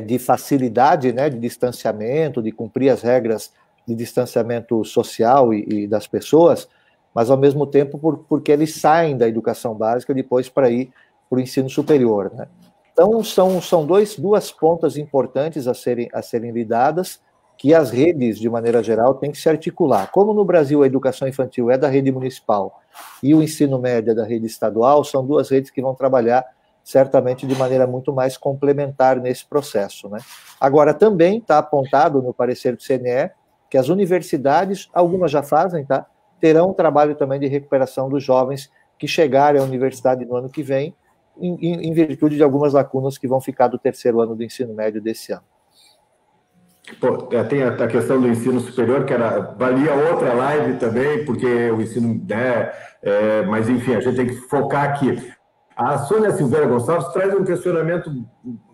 de facilidade, né, de distanciamento, de cumprir as regras de distanciamento social e das pessoas, mas ao mesmo tempo porque eles saem da educação básica depois para ir para o ensino superior, né? Então, são duas pontas importantes a serem lidadas, que as redes, de maneira geral, têm que se articular. Como no Brasil a educação infantil é da rede municipal e o ensino médio é da rede estadual, são duas redes que vão trabalhar certamente de maneira muito mais complementar nesse processo, né? Agora, também está apontado no parecer do CNE que as universidades, algumas já fazem, tá? Terão um trabalho também de recuperação dos jovens que chegarem à universidade no ano que vem, em virtude de algumas lacunas que vão ficar do terceiro ano do ensino médio desse ano. Pô, tem a questão do ensino superior, que valia outra live também, porque o ensino... mas, enfim, a gente tem que focar aqui. A Sônia Silveira Gonçalves traz um questionamento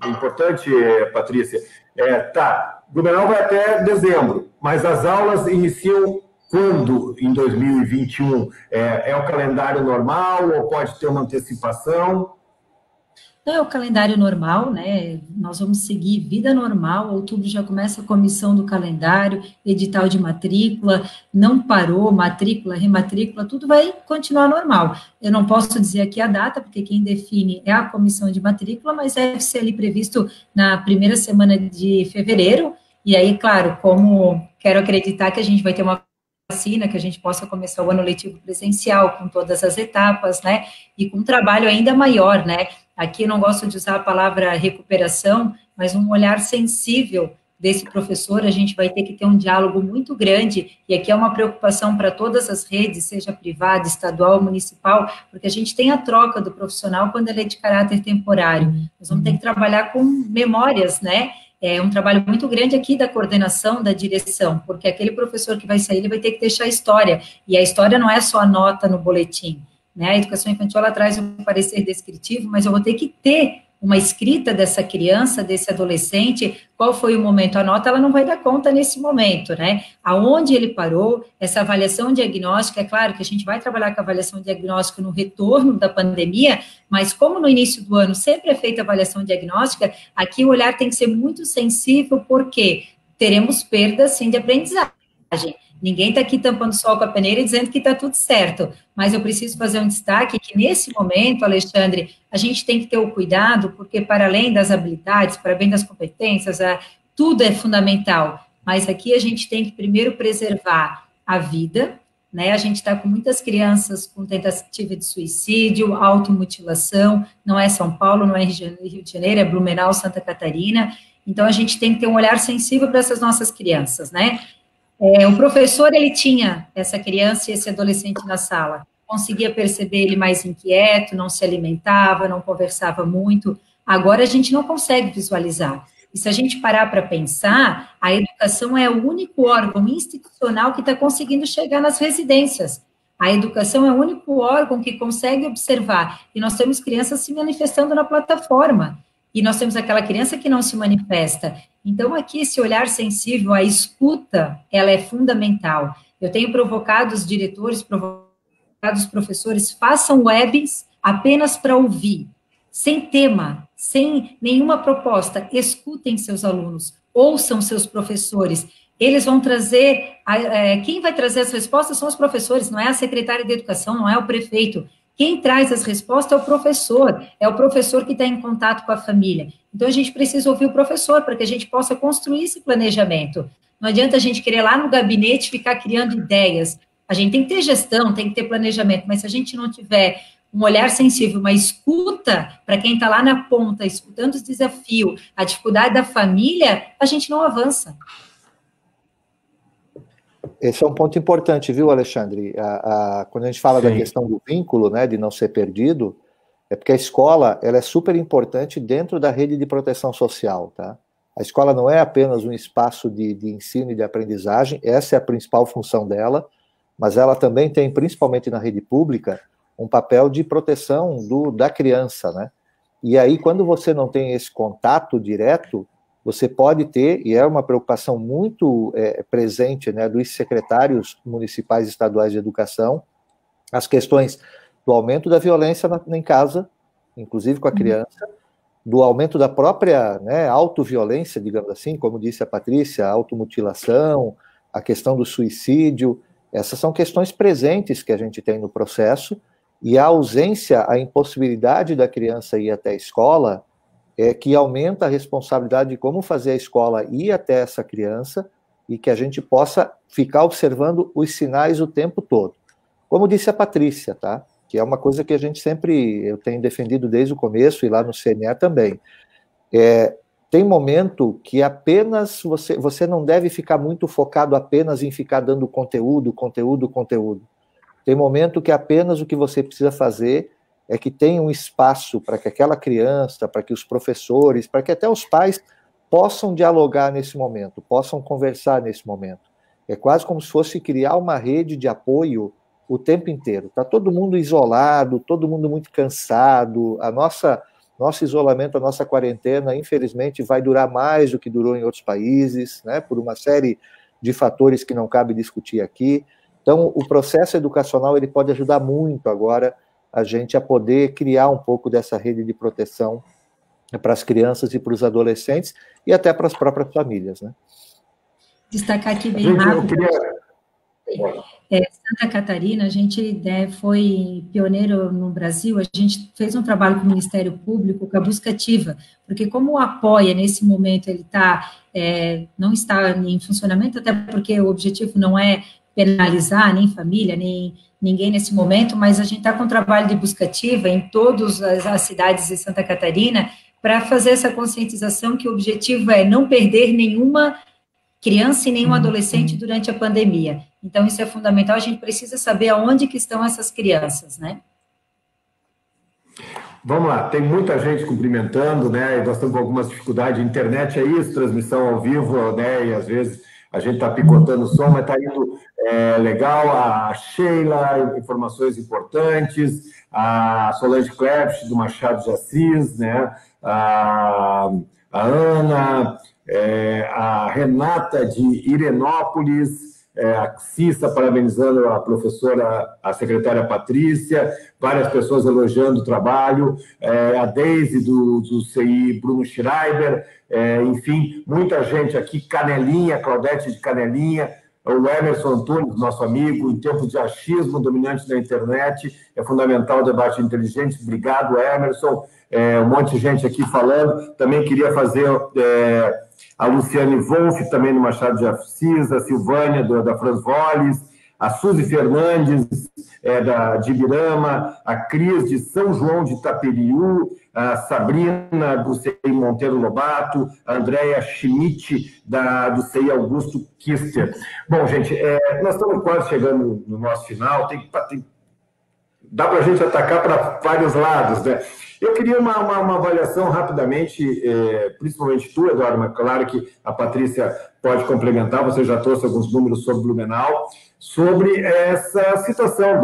importante, Patrícia. Tá, Blumenau vai até dezembro, mas as aulas iniciam quando, em 2021? É o calendário normal ou pode ter uma antecipação? Não é o calendário normal, né? Nós vamos seguir vida normal. Outubro já começa a comissão do calendário, edital de matrícula, não parou, matrícula, rematrícula, tudo vai continuar normal. Eu não posso dizer aqui a data, porque quem define é a comissão de matrícula, mas deve ser ali previsto na primeira semana de fevereiro. E aí, claro, como quero acreditar que a gente vai ter uma vacina, que a gente possa começar o ano letivo presencial com todas as etapas, né? E com um trabalho ainda maior, né? Aqui eu não gosto de usar a palavra recuperação, mas um olhar sensível desse professor, a gente vai ter que ter um diálogo muito grande, e aqui é uma preocupação para todas as redes, seja privada, estadual, municipal, porque a gente tem a troca do profissional quando ele é de caráter temporário. Nós vamos ter que trabalhar com memórias, né? É um trabalho muito grande aqui da coordenação, da direção, porque aquele professor que vai sair, ele vai ter que deixar a história, e a história não é só a nota no boletim, né? A educação infantil, ela traz um parecer descritivo, mas eu vou ter que ter uma escrita dessa criança, desse adolescente, qual foi o momento, a nota ela não vai dar conta nesse momento, né? Aonde ele parou, essa avaliação diagnóstica, é claro que a gente vai trabalhar com a avaliação diagnóstica no retorno da pandemia, mas como no início do ano sempre é feita a avaliação diagnóstica, aqui o olhar tem que ser muito sensível, porque teremos perdas, sim, de aprendizagem. Ninguém está aqui tampando sol com a peneira e dizendo que está tudo certo, mas eu preciso fazer um destaque que nesse momento, Alexandre, a gente tem que ter o cuidado, porque para além das habilidades, para além das competências, tudo é fundamental, mas aqui a gente tem que primeiro preservar a vida, né? A gente está com muitas crianças com tentativa de suicídio, automutilação, não é São Paulo, não é Rio de Janeiro, é Blumenau, Santa Catarina, então a gente tem que ter um olhar sensível para essas nossas crianças, né? O professor, ele tinha essa criança e esse adolescente na sala, conseguia perceber ele mais inquieto, não se alimentava, não conversava muito, agora a gente não consegue visualizar. E se a gente parar para pensar, a educação é o único órgão institucional que está conseguindo chegar nas residências. A educação é o único órgão que consegue observar, e nós temos crianças se manifestando na plataforma, e nós temos aquela criança que não se manifesta. Então, aqui, esse olhar sensível, a escuta, ela é fundamental. Eu tenho provocado os diretores, provocado os professores, façam webs apenas para ouvir, sem tema, sem nenhuma proposta, escutem seus alunos, ouçam seus professores. Eles vão trazer, quem vai trazer as respostas são os professores, não é a secretária de educação, não é o prefeito. Quem traz as respostas é o professor que está em contato com a família. Então, a gente precisa ouvir o professor para que a gente possa construir esse planejamento. Não adianta a gente querer lá no gabinete ficar criando ideias. A gente tem que ter gestão, tem que ter planejamento, mas se a gente não tiver um olhar sensível, uma escuta para quem está lá na ponta, escutando os desafios, a dificuldade da família, a gente não avança. Esse é um ponto importante, viu, Alexandre? Quando a gente fala da questão do vínculo, né, de não ser perdido, é porque a escola ela é super importante dentro da rede de proteção social, tá? A escola não é apenas um espaço de ensino e de aprendizagem, essa é a principal função dela, mas ela também tem, principalmente na rede pública, um papel de proteção da criança, né? E aí, quando você não tem esse contato direto, você pode ter, e é uma preocupação muito presente, né, dos secretários municipais e estaduais de educação, as questões do aumento da violência em casa, inclusive com a criança, do aumento da própria, né, autoviolência, digamos assim, como disse a Patrícia, a automutilação, a questão do suicídio, essas são questões presentes que a gente tem no processo, e a ausência, a impossibilidade da criança ir até a escola que aumenta a responsabilidade de como fazer a escola ir até essa criança e que a gente possa ficar observando os sinais o tempo todo. Como disse a Patrícia, tá? Que é uma coisa que a gente eu tenho defendido desde o começo e lá no CNE também. Tem momento que apenas você não deve ficar muito focado apenas em ficar dando conteúdo. Tem momento que apenas o que você precisa fazer é que tenha um espaço para que aquela criança, para que os professores, para que até os pais possam dialogar nesse momento, possam conversar nesse momento. É quase como se fosse criar uma rede de apoio o tempo inteiro. Está todo mundo isolado, todo mundo muito cansado, nosso isolamento, a nossa quarentena, infelizmente, vai durar mais do que durou em outros países, né, por uma série de fatores que não cabe discutir aqui. Então, o processo educacional ele pode ajudar muito agora a gente a poder criar um pouco dessa rede de proteção para as crianças e para os adolescentes e até para as próprias famílias, né? Destacar aqui bem rápido. Santa Catarina, a gente foi pioneiro no Brasil, a gente fez um trabalho com o Ministério Público, com a busca ativa, porque como o Apoia, nesse momento, ele não está em funcionamento, até porque o objetivo não é penalizar nem família, nem ninguém nesse momento, mas a gente está com um trabalho de busca ativa em todas as cidades de Santa Catarina para fazer essa conscientização que o objetivo é não perder nenhuma criança e nenhum adolescente durante a pandemia. Então, isso é fundamental, a gente precisa saber aonde que estão essas crianças, né? Vamos lá, tem muita gente cumprimentando, né, e nós estamos com algumas dificuldades, a internet é isso, transmissão ao vivo, né, e às vezes a gente está picotando o som, mas está indo legal. A Sheila, informações importantes, a Solange Klepsch, do Machado de Assis, né? A Ana, a Renata, de Irenópolis, a Cissa parabenizando a professora, a secretária Patrícia, várias pessoas elogiando o trabalho, a Deise, do CI, Bruno Schreiber, enfim, muita gente aqui, Canelinha, Claudete de Canelinha, o Emerson Antunes, nosso amigo, em tempos de achismo dominante na internet, é fundamental o debate inteligente. Obrigado, Emerson. Um monte de gente aqui falando. Também queria fazer a Luciane Wolff, também do Machado de Assis, a Silvânia, da Franz Volles, a Suzy Fernandes, de Ibirama, a Cris, de São João de Itaperiú, a Sabrina, do CI Monteiro Lobato, a Andréia Schmidt, do CI Augusto Kister. Bom, gente, nós estamos quase chegando no nosso final, dá para a gente atacar para vários lados, né? Eu queria uma avaliação rapidamente, principalmente tu, Eduardo, mas claro que a Patrícia pode complementar, você já trouxe alguns números sobre Blumenau, sobre essa situação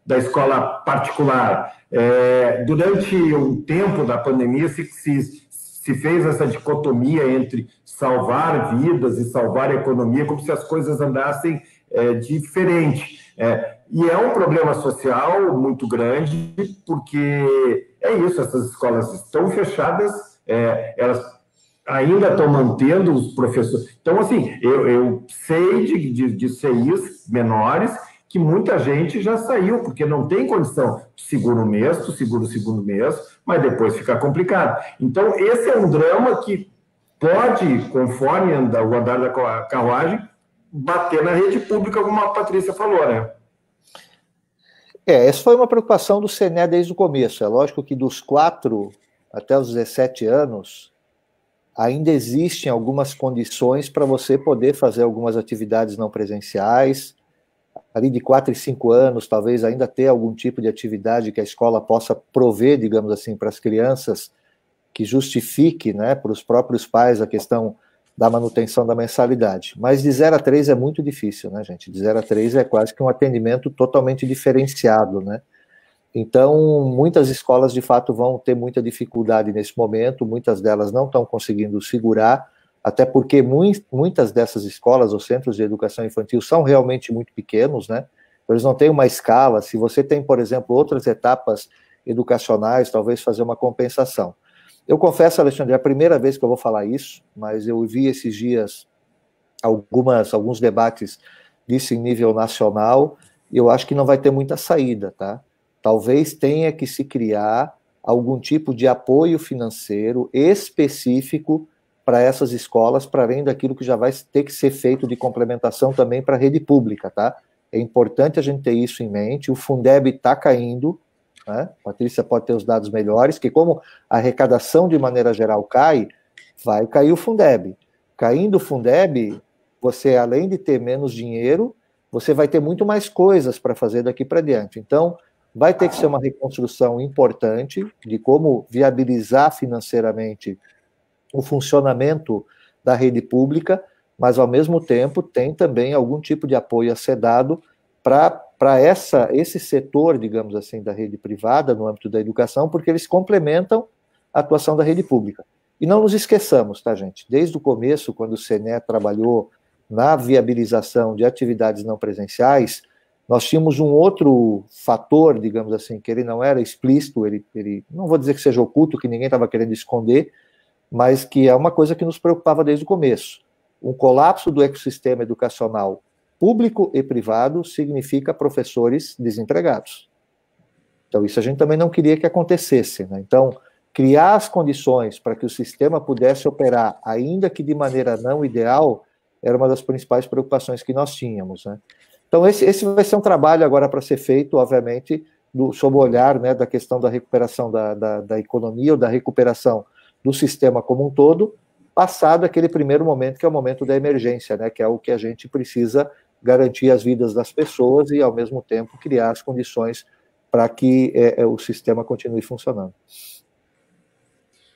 da escola particular. Durante um tempo da pandemia se fez essa dicotomia entre salvar vidas e salvar a economia, como se as coisas andassem diferente. E é um problema social muito grande, porque é isso, essas escolas estão fechadas, ainda estão mantendo os professores. Então, assim, eu sei de CIs menores que muita gente já saiu, porque não tem condição. Segura um mês, tu segura o segundo mês, mas depois fica complicado. Então, esse é um drama que pode, conforme o andar da carruagem, bater na rede pública, como a Patrícia falou, né? Essa foi uma preocupação do CNE desde o começo. É lógico que dos 4 até os 17 anos, ainda existem algumas condições para você poder fazer algumas atividades não presenciais. Ali de 4 e 5 anos, talvez ainda ter algum tipo de atividade que a escola possa prover, digamos assim, para as crianças, que justifique, né, para os próprios pais a questão da manutenção da mensalidade. Mas de 0 a 3 é muito difícil, né, gente? De 0 a 3 é quase que um atendimento totalmente diferenciado, né? Então, muitas escolas, de fato, vão ter muita dificuldade nesse momento, muitas delas não estão conseguindo segurar, até porque muitas dessas escolas ou centros de educação infantil são realmente muito pequenos, né? Eles não têm uma escala. Se você tem, por exemplo, outras etapas educacionais, talvez fazer uma compensação. Eu confesso, Alexandre, é a primeira vez que eu vou falar isso, mas eu vi esses dias alguns debates disso em nível nacional, e eu acho que não vai ter muita saída, tá? Talvez tenha que se criar algum tipo de apoio financeiro específico para essas escolas, para além daquilo que já vai ter que ser feito de complementação também para a rede pública, tá? É importante a gente ter isso em mente. O Fundeb está caindo, né? A Patrícia pode ter os dados melhores, que como a arrecadação de maneira geral cai, vai cair o Fundeb. Caindo o Fundeb, você, além de ter menos dinheiro, você vai ter muito mais coisas para fazer daqui para diante. Então, vai ter que ser uma reconstrução importante de como viabilizar financeiramente o funcionamento da rede pública, mas, ao mesmo tempo, tem também algum tipo de apoio a ser dado para esse setor, digamos assim, da rede privada, no âmbito da educação, porque eles complementam a atuação da rede pública. E não nos esqueçamos, tá, gente? Desde o começo, quando o CNE trabalhou na viabilização de atividades não presenciais, nós tínhamos um outro fator, digamos assim, que ele não era explícito, ele não vou dizer que seja oculto, que ninguém estava querendo esconder, mas que é uma coisa que nos preocupava desde o começo. Um colapso do ecossistema educacional público e privado significa professores desempregados. Então, isso a gente também não queria que acontecesse, né? Então, criar as condições para que o sistema pudesse operar, ainda que de maneira não ideal, era uma das principais preocupações que nós tínhamos, né? Então, esse vai ser um trabalho agora para ser feito, obviamente, sob o olhar, né, da questão da recuperação da economia ou da recuperação do sistema como um todo, passado aquele primeiro momento, que é o momento da emergência, né, que é o que a gente precisa garantir as vidas das pessoas e, ao mesmo tempo, criar as condições para que o sistema continue funcionando.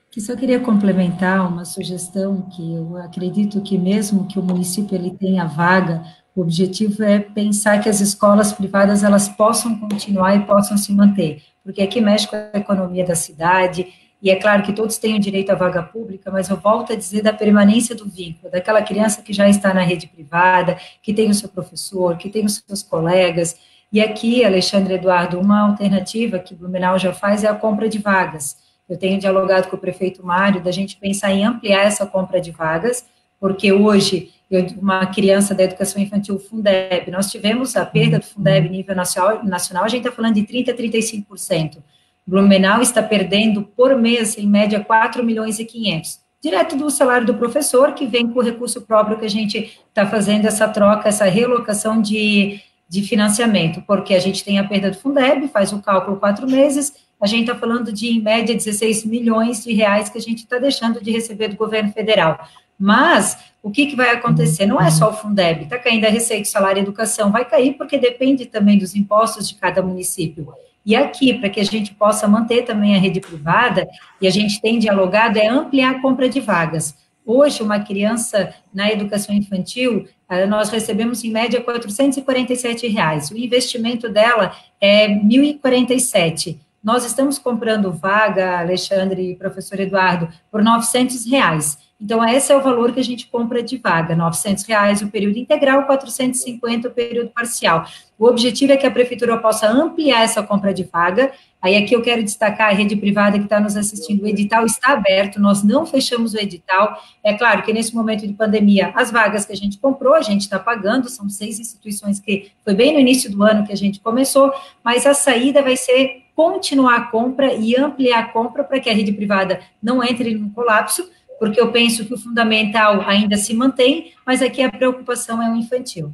Que só queria complementar uma sugestão que eu acredito que mesmo que o município ele tenha vaga, o objetivo é pensar que as escolas privadas elas possam continuar e possam se manter, porque aqui mexe com a economia da cidade, e é claro que todos têm o direito à vaga pública, mas eu volto a dizer da permanência do vínculo, daquela criança que já está na rede privada, que tem o seu professor, que tem os seus colegas, e aqui, Alexandre Eduardo, uma alternativa que Blumenau já faz é a compra de vagas. Eu tenho dialogado com o prefeito Mário, da gente pensar em ampliar essa compra de vagas, porque hoje, uma criança da educação infantil Fundeb, nós tivemos a perda do Fundeb nível nacional, a gente está falando de 30% a 35%. Blumenau está perdendo, por mês, em média, 4 milhões e 500, direto do salário do professor, que vem com o recurso próprio que a gente está fazendo essa troca, essa relocação de financiamento, porque a gente tem a perda do Fundeb, faz o cálculo 4 meses, a gente está falando de, em média, 16 milhões de reais que a gente está deixando de receber do governo federal. Mas, o que vai acontecer? Não é só o Fundeb, está caindo a receita, salário e educação, vai cair porque depende também dos impostos de cada município. E aqui, para que a gente possa manter também a rede privada, e a gente tem dialogado, é ampliar a compra de vagas. Hoje, uma criança na educação infantil, nós recebemos, em média, R$ 447. O investimento dela é R$ 1.047. Nós estamos comprando vaga, Alexandre e professor Eduardo, por R$ 900. Então, esse é o valor que a gente compra de vaga, R$ 900 o período integral, R$ 450 o período parcial. O objetivo é que a prefeitura possa ampliar essa compra de vaga. Aí aqui eu quero destacar a rede privada que está nos assistindo, o edital está aberto, nós não fechamos o edital. É claro que nesse momento de pandemia, as vagas que a gente comprou, a gente está pagando, são 6 instituições que foi bem no início do ano que a gente começou, mas a saída vai ser continuar a compra e ampliar a compra para que a rede privada não entre num colapso, porque eu penso que o fundamental ainda se mantém, mas aqui a preocupação é o infantil.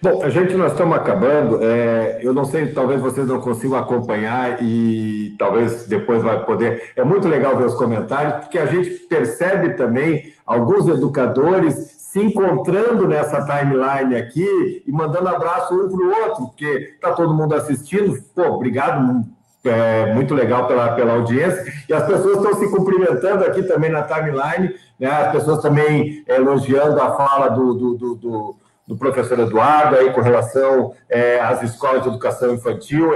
Bom, nós estamos acabando, eu não sei, talvez vocês não consigam acompanhar e talvez depois vai poder. É muito legal ver os comentários, porque a gente percebe também alguns educadores se encontrando nessa timeline aqui e mandando abraço um para o outro, porque está todo mundo assistindo. Pô, obrigado, muito legal pela audiência, e as pessoas estão se cumprimentando aqui também na timeline, né? As pessoas também elogiando a fala do professor Eduardo, aí com relação às escolas de educação infantil.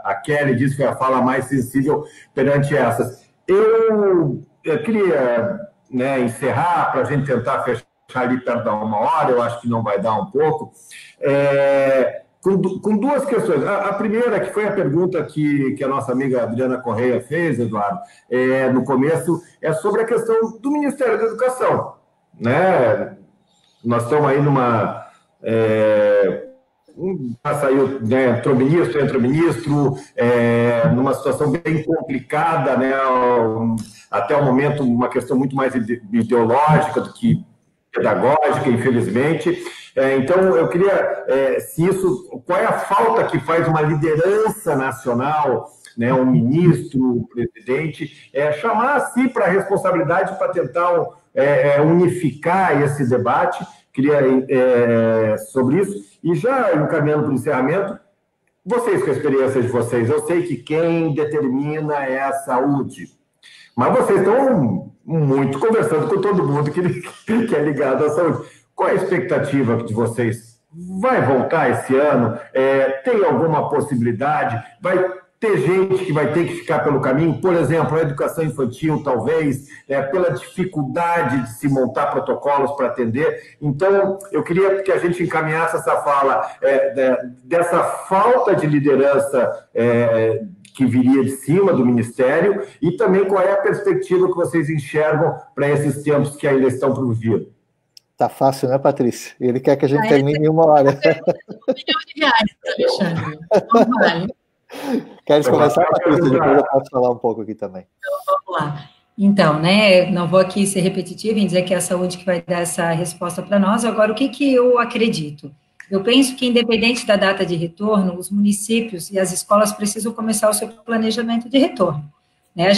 A Kelly disse que é a fala mais sensível perante essas. Eu queria, né, encerrar, para a gente tentar fechar ali perto da 1 hora, eu acho que não vai dar um pouco, com duas questões. A primeira, que foi a pergunta que a nossa amiga Adriana Correia fez, Eduardo, no começo, é sobre a questão do Ministério da Educação, né? Nós estamos aí numa... já saiu, né, entrou ministro, numa situação bem complicada, né, até o momento, uma questão muito mais ideológica do que pedagógica, infelizmente. Então, eu queria, qual é a falta que faz uma liderança nacional, né, um ministro, um presidente, chamar assim para a responsabilidade para tentar unificar esse debate. Queria sobre isso. E já encaminhando para o encerramento, vocês, com a experiência de vocês, eu sei que quem determina é a saúde, mas vocês estão muito conversando com todo mundo que é ligado à saúde. Qual é a expectativa de vocês? Vai voltar esse ano? Tem alguma possibilidade? Vai ter gente que vai ter que ficar pelo caminho? Por exemplo, a educação infantil, talvez, pela dificuldade de se montar protocolos para atender. Então, eu queria que a gente encaminhasse essa fala dessa falta de liderança que viria de cima do Ministério, e também qual é a perspectiva que vocês enxergam para esses tempos que ainda estão por vir. Tá fácil, né, Patrícia? Ele quer que a gente termine em 1 hora. R$1 milhão, Alexandre. Não vale. Queres começar, Patrícia? Depois eu posso falar um pouco aqui também. Então, vamos lá. Então, né, não vou aqui ser repetitiva em dizer que é a saúde que vai dar essa resposta para nós. Agora, o que eu acredito? Eu penso que, independente da data de retorno, os municípios e as escolas precisam começar o seu planejamento de retorno. Né,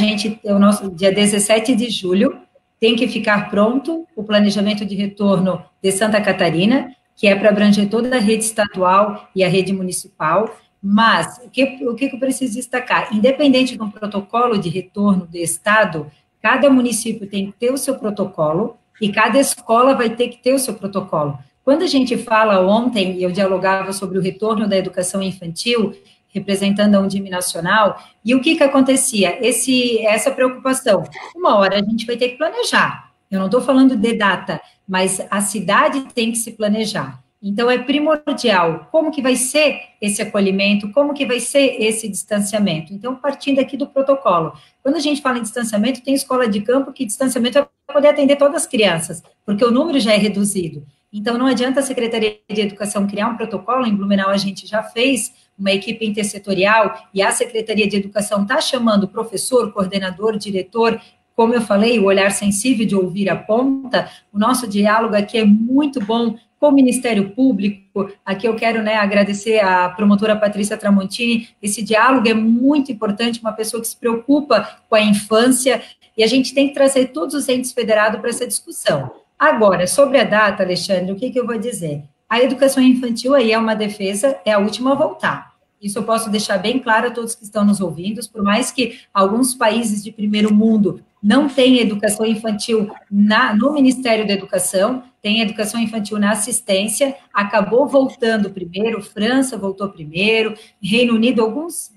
o nosso dia 17 de julho tem que ficar pronto o planejamento de retorno de Santa Catarina, que é para abranger toda a rede estadual e a rede municipal. Mas, o que eu preciso destacar? Independente do protocolo de retorno do Estado, cada município tem que ter o seu protocolo e cada escola vai ter que ter o seu protocolo. Quando a gente fala ontem, eu dialogava sobre o retorno da educação infantil, representando a Undime Nacional, e o que acontecia? Essa preocupação. Uma hora a gente vai ter que planejar. Eu não estou falando de data, mas a cidade tem que se planejar. Então, é primordial como que vai ser esse acolhimento, como que vai ser esse distanciamento. Então, partindo aqui do protocolo. Quando a gente fala em distanciamento, tem escola de campo que distanciamento é para poder atender todas as crianças, porque o número já é reduzido. Então, não adianta a Secretaria de Educação criar um protocolo, em Blumenau a gente já fez uma equipe intersetorial, e a Secretaria de Educação está chamando professor, coordenador, diretor. Como eu falei, o olhar sensível de ouvir a ponta. O nosso diálogo aqui é muito bom com o Ministério Público. Aqui eu quero, né, agradecer à promotora Patrícia Tramontini. Esse diálogo é muito importante, uma pessoa que se preocupa com a infância, e a gente tem que trazer todos os entes federados para essa discussão. Agora, sobre a data, Alexandre, o que eu vou dizer? A educação infantil aí é uma defesa, é a última a voltar. Isso eu posso deixar bem claro a todos que estão nos ouvindo, por mais que alguns países de primeiro mundo não tem educação infantil no Ministério da Educação, tem educação infantil na assistência, acabou voltando primeiro, França voltou primeiro, Reino Unido, alguns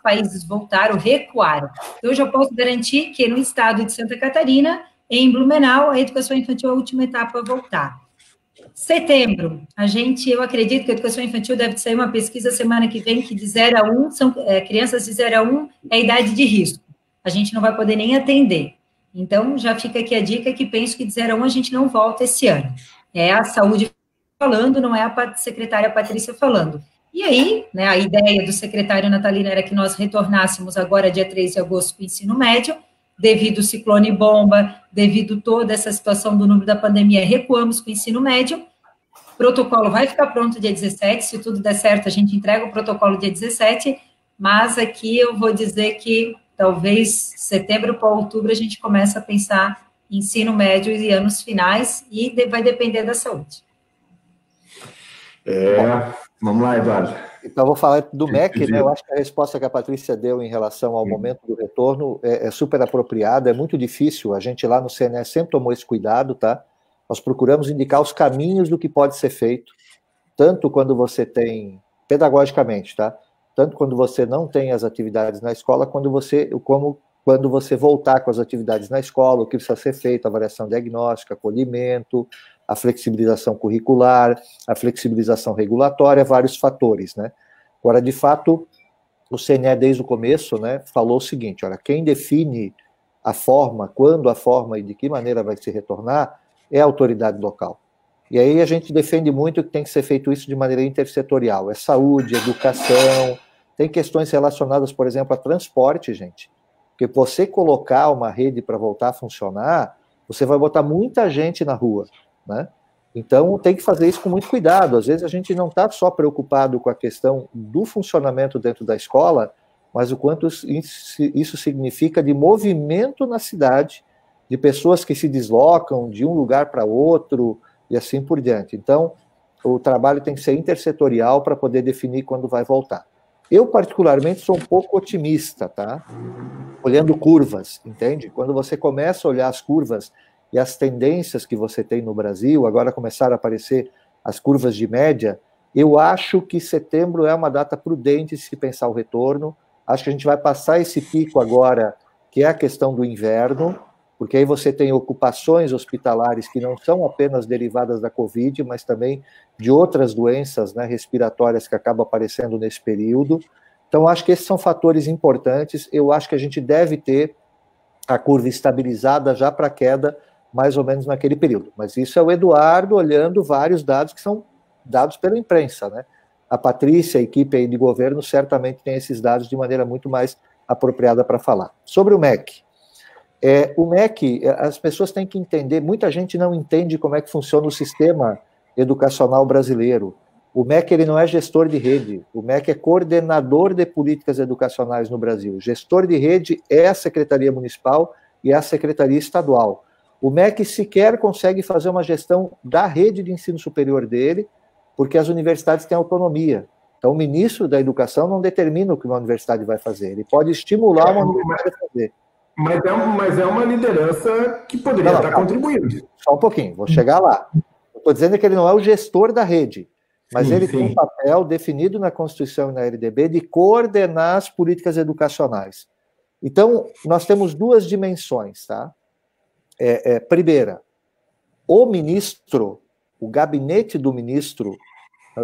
países voltaram, recuaram. Então, eu já posso garantir que no estado de Santa Catarina, em Blumenau, a educação infantil é a última etapa a voltar. Setembro, eu acredito que a educação infantil deve sair uma pesquisa semana que vem, que de 0 a 1, crianças de 0 a 1 é a idade de risco. A gente não vai poder nem atender. Então, já fica aqui a dica que penso que de 0 a 1 a gente não volta esse ano. É a saúde falando, não é a secretária Patrícia falando. E aí, né, a ideia do secretário Natalino era que nós retornássemos agora, dia 3 de agosto, para o ensino médio, devido ao ciclone bomba, devido toda essa situação do número da pandemia, recuamos com o ensino médio. O protocolo vai ficar pronto dia 17, se tudo der certo, a gente entrega o protocolo dia 17, mas aqui eu vou dizer que talvez setembro para outubro a gente começa a pensar em ensino médio e anos finais, e vai depender da saúde. Vamos lá, Eduardo. Então, eu vou falar do MEC, né? Eu acho que a resposta que a Patrícia deu em relação ao momento do retorno é super apropriada, é muito difícil, a gente lá no CNE sempre tomou esse cuidado, tá? Nós procuramos indicar os caminhos do que pode ser feito, tanto quando você tem, pedagogicamente, tá? Tanto quando você não tem as atividades na escola, como quando você voltar com as atividades na escola, o que precisa ser feito, avaliação diagnóstica, acolhimento, a flexibilização curricular, a flexibilização regulatória, vários fatores, né? Agora, de fato, o CNE, desde o começo, né, falou o seguinte, olha, quem define a forma, quando a forma e de que maneira vai se retornar, é a autoridade local. E aí a gente defende muito que tem que ser feito isso de maneira intersetorial, é saúde, educação, tem questões relacionadas, por exemplo, a transporte, gente, porque você colocar uma rede para voltar a funcionar, você vai botar muita gente na rua, né? Então, tem que fazer isso com muito cuidado. Às vezes, a gente não está só preocupado com a questão do funcionamento dentro da escola, mas o quanto isso significa de movimento na cidade, de pessoas que se deslocam de um lugar para outro e assim por diante. Então, o trabalho tem que ser intersetorial para poder definir quando vai voltar. Eu, particularmente, sou um pouco otimista, tá? Olhando curvas, entende? Quando você começa a olhar as curvas e as tendências que você tem no Brasil, agora começaram a aparecer as curvas de média, eu acho que setembro é uma data prudente se pensar o retorno. Acho que a gente vai passar esse pico agora, que é a questão do inverno, porque aí você tem ocupações hospitalares que não são apenas derivadas da Covid, mas também de outras doenças, né, respiratórias que acabam aparecendo nesse período. Então, acho que esses são fatores importantes. Eu acho que a gente deve ter a curva estabilizada já para a queda, mais ou menos naquele período. Mas isso é o Eduardo olhando vários dados que são dados pela imprensa, né? A Patrícia, a equipe aí de governo, certamente tem esses dados de maneira muito mais apropriada para falar. Sobre o MEC. O MEC, as pessoas têm que entender, muita gente não entende como é que funciona o sistema educacional brasileiro. O MEC ele não é gestor de rede, o MEC é coordenador de políticas educacionais no Brasil. Gestor de rede é a Secretaria Municipal e a Secretaria Estadual. O MEC sequer consegue fazer uma gestão da rede de ensino superior dele, porque as universidades têm autonomia. Então, o ministro da Educação não determina o que uma universidade vai fazer, ele pode estimular uma universidade a fazer. Mas é uma liderança que poderia estar contribuindo. Só um pouquinho, vou chegar lá. Estou dizendo que ele não é o gestor da rede, mas ele tem um papel definido na Constituição e na LDB de coordenar as políticas educacionais. Então, nós temos duas dimensões, tá? Primeira, o ministro, o gabinete do ministro,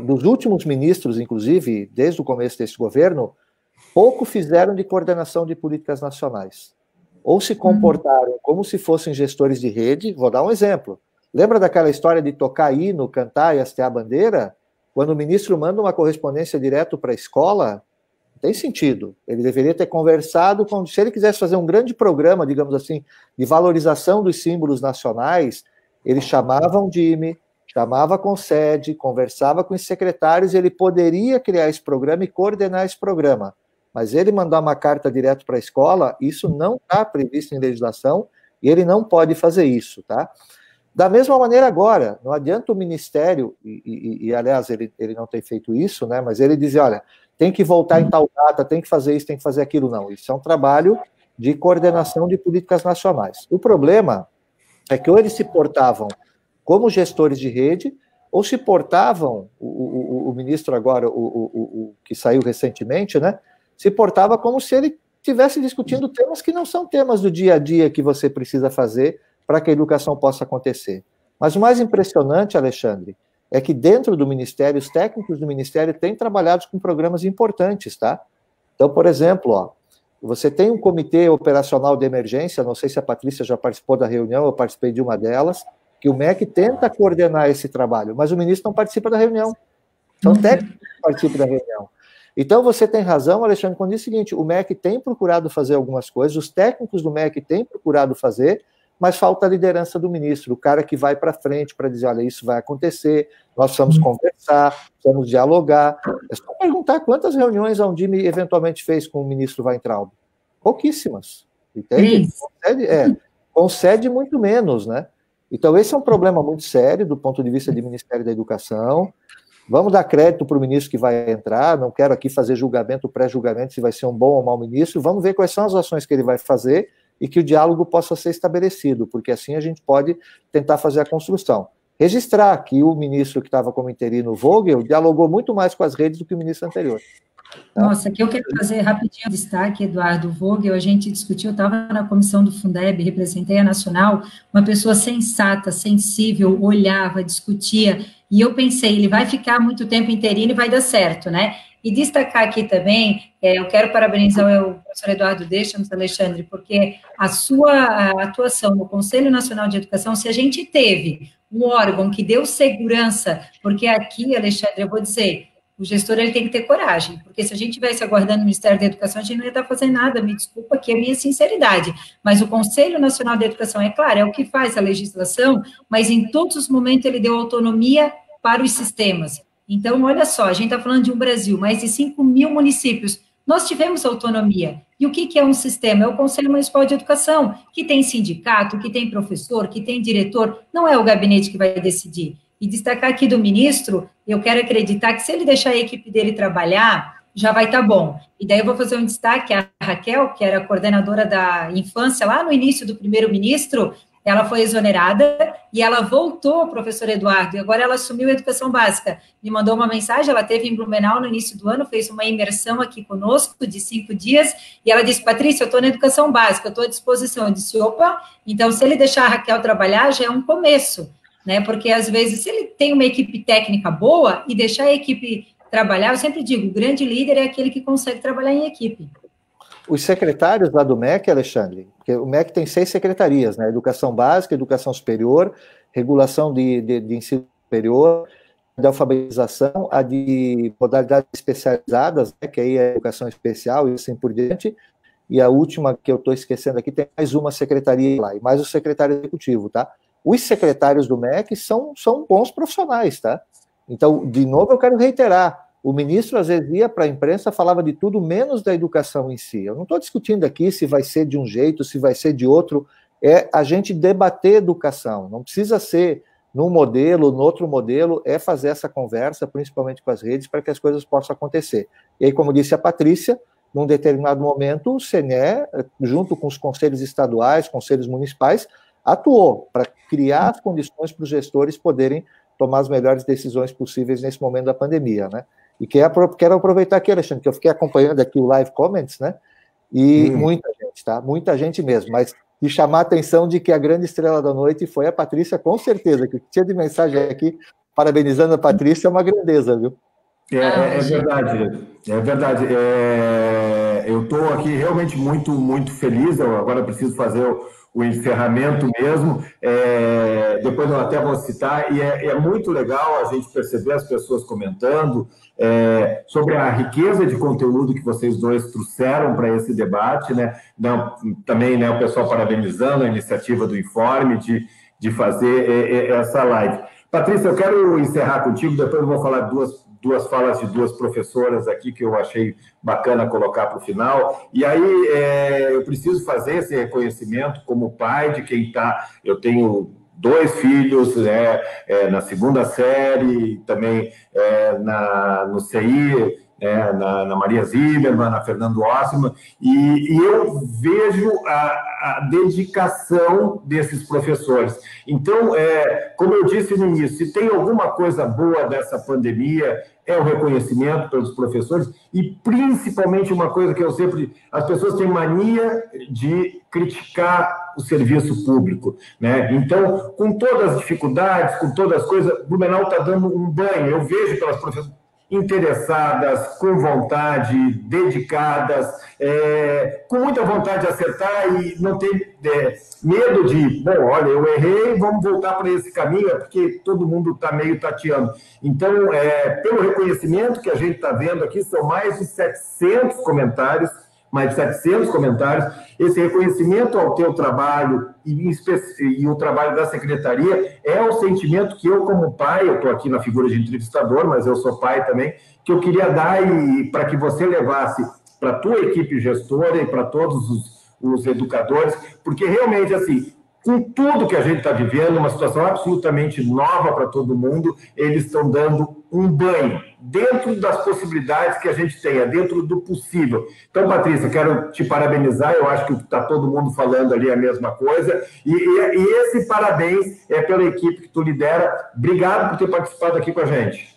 dos últimos ministros, inclusive, desde o começo desse governo, pouco fizeram de coordenação de políticas nacionais. Ou se comportaram como se fossem gestores de rede. Vou dar um exemplo. Lembra daquela história de tocar hino, cantar e hastear a bandeira? Quando o ministro manda uma correspondência direto para a escola, não tem sentido. Ele deveria ter conversado com... Se ele quisesse fazer um grande programa, digamos assim, de valorização dos símbolos nacionais, ele chamava um DIME, chamava a Consed, conversava com os secretários, e ele poderia criar esse programa e coordenar esse programa. Mas ele mandar uma carta direto para a escola, isso não está previsto em legislação e ele não pode fazer isso, tá? Da mesma maneira agora, não adianta o Ministério, aliás, ele não tem feito isso, né? Mas ele diz, olha, tem que voltar em tal data, tem que fazer isso, tem que fazer aquilo, não. Isso é um trabalho de coordenação de políticas nacionais. O problema é que ou eles se portavam como gestores de rede, ou se portavam, o ministro agora, o que saiu recentemente, né, se portava como se ele estivesse discutindo temas que não são temas do dia a dia que você precisa fazer para que a educação possa acontecer. Mas o mais impressionante, Alexandre, é que dentro do Ministério, os técnicos do Ministério têm trabalhado com programas importantes, tá? Então, por exemplo, ó, você tem um comitê operacional de emergência, não sei se a Patrícia já participou da reunião, eu participei de uma delas, que o MEC tenta coordenar esse trabalho, mas o ministro não participa da reunião. São técnicos que participam da reunião. Então, você tem razão, Alexandre, quando diz o seguinte, o MEC tem procurado fazer algumas coisas, os técnicos do MEC têm procurado fazer, mas falta a liderança do ministro, o cara que vai para frente para dizer, olha, isso vai acontecer, nós precisamos conversar, precisamos dialogar. É só perguntar quantas reuniões a Undime eventualmente fez com o ministro Weintraub. Pouquíssimas. Entende? Concede muito menos, né? Então, esse é um problema muito sério do ponto de vista do Ministério da Educação. Vamos dar crédito para o ministro que vai entrar, não quero aqui fazer julgamento, pré-julgamento, se vai ser um bom ou mau ministro, vamos ver quais são as ações que ele vai fazer e que o diálogo possa ser estabelecido, porque assim a gente pode tentar fazer a construção. Registrar que o ministro que estava como interino, Vogel, dialogou muito mais com as redes do que o ministro anterior. Tá? Nossa, aqui eu quero fazer rapidinho um destaque, Eduardo Vogel, a gente discutiu, eu estava na comissão do Fundeb, representei a Nacional, uma pessoa sensata, sensível, olhava, discutia, e eu pensei, ele vai ficar muito tempo interino e vai dar certo, né? E destacar aqui também, eu quero parabenizar o professor Eduardo Deschamps, Alexandre, porque a sua atuação no Conselho Nacional de Educação, se a gente teve um órgão que deu segurança, porque aqui, Alexandre, eu vou dizer, o gestor ele tem que ter coragem, porque se a gente estivesse aguardando o Ministério da Educação, a gente não ia estar fazendo nada, me desculpa aqui a minha sinceridade, mas o Conselho Nacional de Educação, é claro, é o que faz a legislação, mas em todos os momentos ele deu autonomia para os sistemas. Então, olha só, a gente está falando de um Brasil, mais de 5 mil municípios, nós tivemos autonomia. E o que é um sistema? É o Conselho Municipal de Educação, que tem sindicato, que tem professor, que tem diretor, não é o gabinete que vai decidir. E destacar aqui do ministro, eu quero acreditar que se ele deixar a equipe dele trabalhar, já vai estar bom. E daí eu vou fazer um destaque, a Raquel, que era coordenadora da infância, lá no início do primeiro-ministro, ela foi exonerada e ela voltou, professor Eduardo, e agora ela assumiu a educação básica. Me mandou uma mensagem, ela esteve em Blumenau no início do ano, fez uma imersão aqui conosco de 5 dias, e ela disse, Patrícia, eu estou na educação básica, eu estou à disposição. Eu disse, opa, então se ele deixar a Raquel trabalhar, já é um começo, né? Porque às vezes, se ele tem uma equipe técnica boa e deixar a equipe trabalhar, eu sempre digo, o grande líder é aquele que consegue trabalhar em equipe. Os secretários lá do MEC, Alexandre, porque o MEC tem 6 secretarias, né? Educação básica, educação superior, regulação de ensino superior, de alfabetização, a de modalidades especializadas, né? Que aí é educação especial e assim por diante, e a última que eu estou esquecendo aqui, tem mais uma secretaria lá, e mais o secretário executivo, tá? Os secretários do MEC são bons profissionais, tá? Então, de novo, eu quero reiterar, o ministro, às vezes, ia para a imprensa, falava de tudo, menos da educação em si. Eu não estou discutindo aqui se vai ser de um jeito, se vai ser de outro, é a gente debater educação, não precisa ser num modelo, no outro modelo, é fazer essa conversa, principalmente com as redes, para que as coisas possam acontecer. E aí, como disse a Patrícia, num determinado momento, o CNE, junto com os conselhos estaduais, conselhos municipais, atuou para criar as condições para os gestores poderem tomar as melhores decisões possíveis nesse momento da pandemia, né? E quero aproveitar aqui, Alexandre, que eu fiquei acompanhando aqui o live comments, né? E muita gente, tá? Muita gente mesmo, mas de chamar a atenção de que a grande estrela da noite foi a Patrícia, com certeza, que tinha de mensagem aqui, parabenizando a Patrícia, é uma grandeza, viu? É verdade, é verdade. Eu estou aqui realmente muito, muito feliz, eu agora preciso fazer o encerramento mesmo, depois eu até vou citar, e é muito legal a gente perceber as pessoas comentando sobre a riqueza de conteúdo que vocês dois trouxeram para esse debate, né? Também, né, o pessoal parabenizando a iniciativa do Informe de fazer essa live. Patrícia, eu quero encerrar contigo, depois eu vou falar duas falas de duas professoras aqui que eu achei bacana colocar para o final. E aí eu preciso fazer esse reconhecimento como pai de quem está... Eu tenho 2 filhos na segunda série, também no CI, na Maria Zimmermann, na Fernando Ossmann, e eu vejo a dedicação desses professores. Então, como eu disse no início, se tem alguma coisa boa dessa pandemia, é o reconhecimento pelos professores, e principalmente uma coisa que eu sempre... As pessoas têm mania de criticar o serviço público, né? Então, com todas as dificuldades, com todas as coisas, Blumenau está dando um banho. Eu vejo pelas professoras interessadas, com vontade, dedicadas, com muita vontade de acertar e não ter medo de, bom, olha, eu errei, vamos voltar para esse caminho, porque todo mundo está meio tateando. Então, pelo reconhecimento que a gente está vendo aqui, são mais de 700 comentários, esse reconhecimento ao teu trabalho e o trabalho da secretaria é o sentimento que eu, como pai, eu estou aqui na figura de entrevistador, mas eu sou pai também, que eu queria dar e para que você levasse para a tua equipe gestora e para todos os educadores, porque realmente, assim, com tudo que a gente está vivendo, uma situação absolutamente nova para todo mundo, eles estão dando um banho dentro das possibilidades que a gente tenha, dentro do possível. Então, Patrícia, quero te parabenizar, eu acho que está todo mundo falando ali a mesma coisa, e esse parabéns é pela equipe que tu lidera. Obrigado por ter participado aqui com a gente.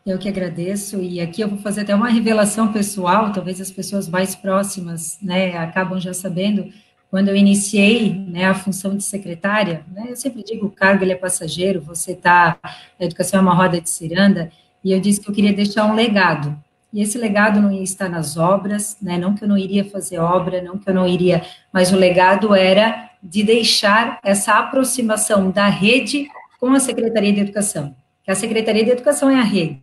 Eu que agradeço, e aqui eu vou fazer até uma revelação pessoal, talvez as pessoas mais próximas, né, acabam já sabendo. Quando eu iniciei, né, a função de secretária, né, eu sempre digo, o cargo ele é passageiro, você está, a educação é uma roda de ciranda, e eu disse que eu queria deixar um legado, e esse legado não ia estar nas obras, né, não que eu não iria fazer obra, não que eu não iria, mas o legado era de deixar essa aproximação da rede com a Secretaria de Educação, que a Secretaria de Educação é a rede,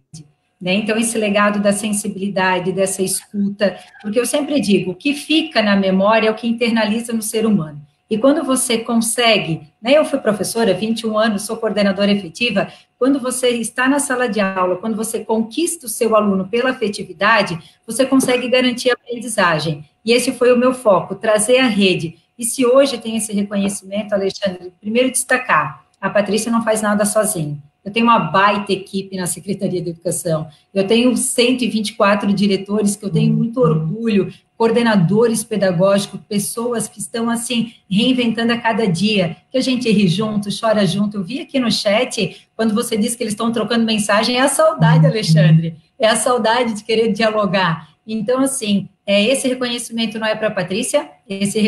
né? Então, esse legado da sensibilidade, dessa escuta, porque eu sempre digo, o que fica na memória é o que internaliza no ser humano. E quando você consegue, né, eu fui professora, 21 anos, sou coordenadora efetiva, quando você está na sala de aula, quando você conquista o seu aluno pela afetividade, você consegue garantir a aprendizagem. E esse foi o meu foco, trazer a rede. E se hoje tem esse reconhecimento, Alexandre, primeiro destacar, a Patrícia não faz nada sozinha. Eu tenho uma baita equipe na Secretaria de Educação, eu tenho 124 diretores que eu tenho muito orgulho, coordenadores pedagógicos, pessoas que estão, assim, reinventando a cada dia, que a gente ri junto, chora junto. Eu vi aqui no chat, quando você disse que eles estão trocando mensagem, é a saudade, Alexandre, é a saudade de querer dialogar. Então, assim, esse reconhecimento não é para a Patrícia, esse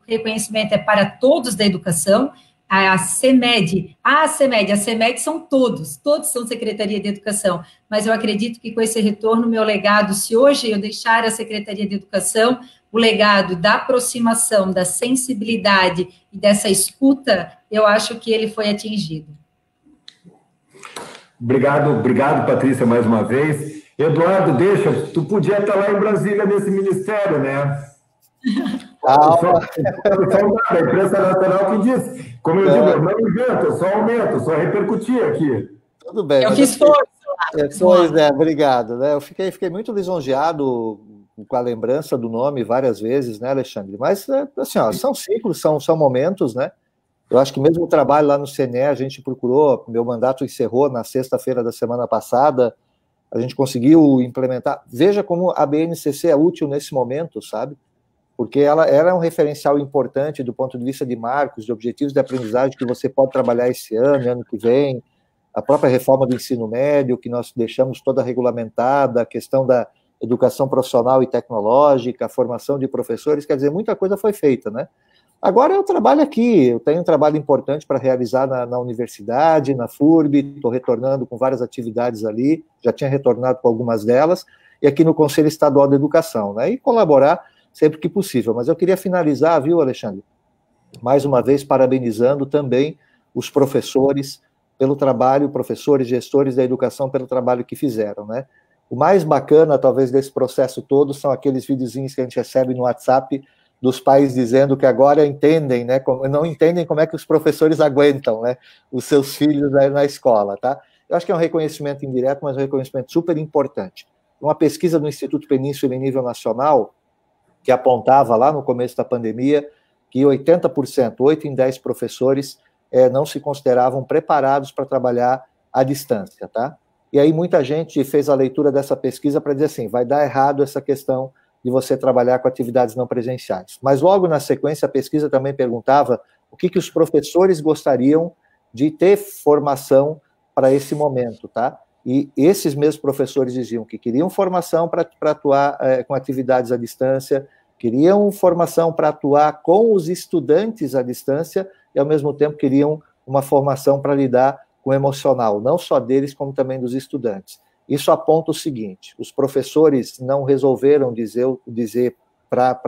reconhecimento é para todos da educação. A CEMED são todos são Secretaria de Educação, mas eu acredito que com esse retorno, meu legado, se hoje eu deixar a Secretaria de Educação, o legado da aproximação, da sensibilidade e dessa escuta, eu acho que ele foi atingido. Obrigado, Patrícia, mais uma vez. Eduardo, tu podia estar lá em Brasília nesse ministério, né? A imprensa nacional que disse, como eu digo, eu não invento, eu só aumento, só repercutir aqui. Tudo bem. Eu fiz força. Pois é, obrigado. Né? Eu fiquei muito lisonjeado com a lembrança do nome várias vezes, né, Alexandre? Mas, assim, ó, são ciclos, são momentos, né? Eu acho que mesmo o trabalho lá no CNE, a gente procurou, meu mandato encerrou na sexta-feira da semana passada, a gente conseguiu implementar. Veja como a BNCC é útil nesse momento, sabe? Porque ela é um referencial importante do ponto de vista de marcos, de objetivos de aprendizagem que você pode trabalhar esse ano que vem, a própria reforma do ensino médio, que nós deixamos toda regulamentada, a questão da educação profissional e tecnológica, a formação de professores, quer dizer, muita coisa foi feita, né? Agora eu trabalho aqui, eu tenho um trabalho importante para realizar na universidade, na FURB, estou retornando com várias atividades ali, já tinha retornado com algumas delas, e aqui no Conselho Estadual de Educação, né? E colaborar sempre que possível. Mas eu queria finalizar, viu, Alexandre? Mais uma vez, parabenizando também os professores pelo trabalho, professores, gestores da educação pelo trabalho que fizeram, né? O mais bacana, talvez, desse processo todo são aqueles videozinhos que a gente recebe no WhatsApp dos pais dizendo que agora entendem, né? Não entendem como é que os professores aguentam, né? Os seus filhos na escola, tá? Eu acho que é um reconhecimento indireto, mas um reconhecimento super importante. Uma pesquisa do Instituto Península em nível nacional, que apontava lá no começo da pandemia que 80%, 8 em 10 professores não se consideravam preparados para trabalhar à distância, tá? E aí muita gente fez a leitura dessa pesquisa para dizer assim, vai dar errado essa questão de você trabalhar com atividades não presenciais. Mas logo na sequência, a pesquisa também perguntava o que os professores gostariam de ter formação para esse momento, tá? E esses mesmos professores diziam que queriam formação para atuar com atividades à distância, queriam formação para atuar com os estudantes à distância e, ao mesmo tempo, queriam uma formação para lidar com o emocional, não só deles, como também dos estudantes. Isso aponta o seguinte, os professores não resolveram dizer para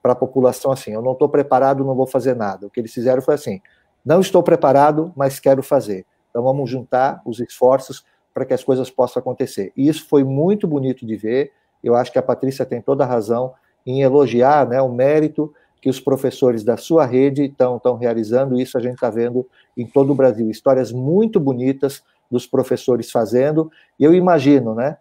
a população assim, eu não estou preparado, não vou fazer nada. O que eles fizeram foi assim, não estou preparado, mas quero fazer. Então vamos juntar os esforços para que as coisas possam acontecer. E isso foi muito bonito de ver, eu acho que a Patrícia tem toda a razão em elogiar, né, o mérito que os professores da sua rede estão realizando, isso a gente está vendo em todo o Brasil. Histórias muito bonitas dos professores fazendo, e eu imagino, né,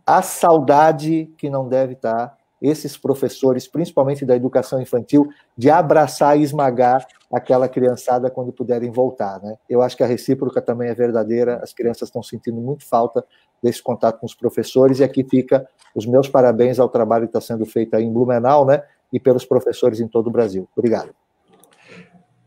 a saudade que não deve estar esses professores, principalmente da educação infantil, de abraçar e esmagar aquela criançada quando puderem voltar, né? Eu acho que a recíproca também é verdadeira, as crianças estão sentindo muito falta desse contato com os professores, e aqui fica os meus parabéns ao trabalho que está sendo feito aí em Blumenau, né, e pelos professores em todo o Brasil. Obrigado.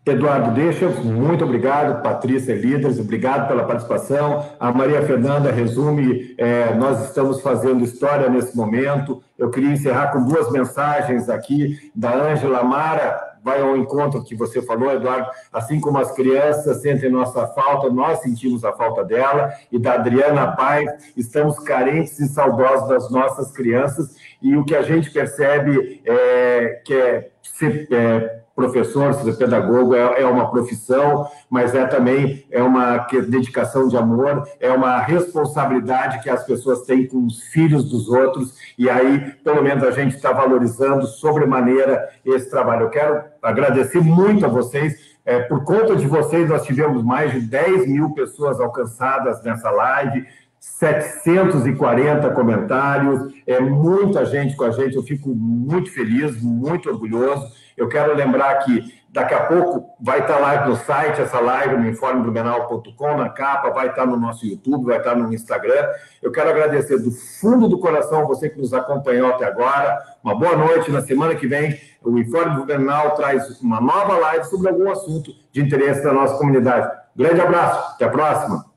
Eduardo Deschamps, muito obrigado. Patrícia Líderes, obrigado pela participação. A Maria Fernanda resume, nós estamos fazendo história nesse momento. Eu queria encerrar com duas mensagens aqui da Ângela Mara, vai ao encontro que você falou, Eduardo, assim como as crianças sentem nossa falta, nós sentimos a falta dela, e da Adriana Paz, estamos carentes e saudosos das nossas crianças, e o que a gente percebe professor, ser pedagogo é uma profissão, mas também uma dedicação de amor, é uma responsabilidade que as pessoas têm com os filhos dos outros, e aí, pelo menos, a gente está valorizando sobremaneira esse trabalho. Eu quero agradecer muito a vocês. Por conta de vocês, nós tivemos mais de 10 mil pessoas alcançadas nessa live, 740 comentários, muita gente com a gente, eu fico muito feliz, muito orgulhoso. Eu quero lembrar que daqui a pouco vai estar lá no site, essa live no informeblumenau.com, na capa, vai estar no nosso YouTube, vai estar no Instagram. Eu quero agradecer do fundo do coração você que nos acompanhou até agora. Uma boa noite. Na semana que vem, o Informe Blumenau traz uma nova live sobre algum assunto de interesse da nossa comunidade. Grande abraço, até a próxima.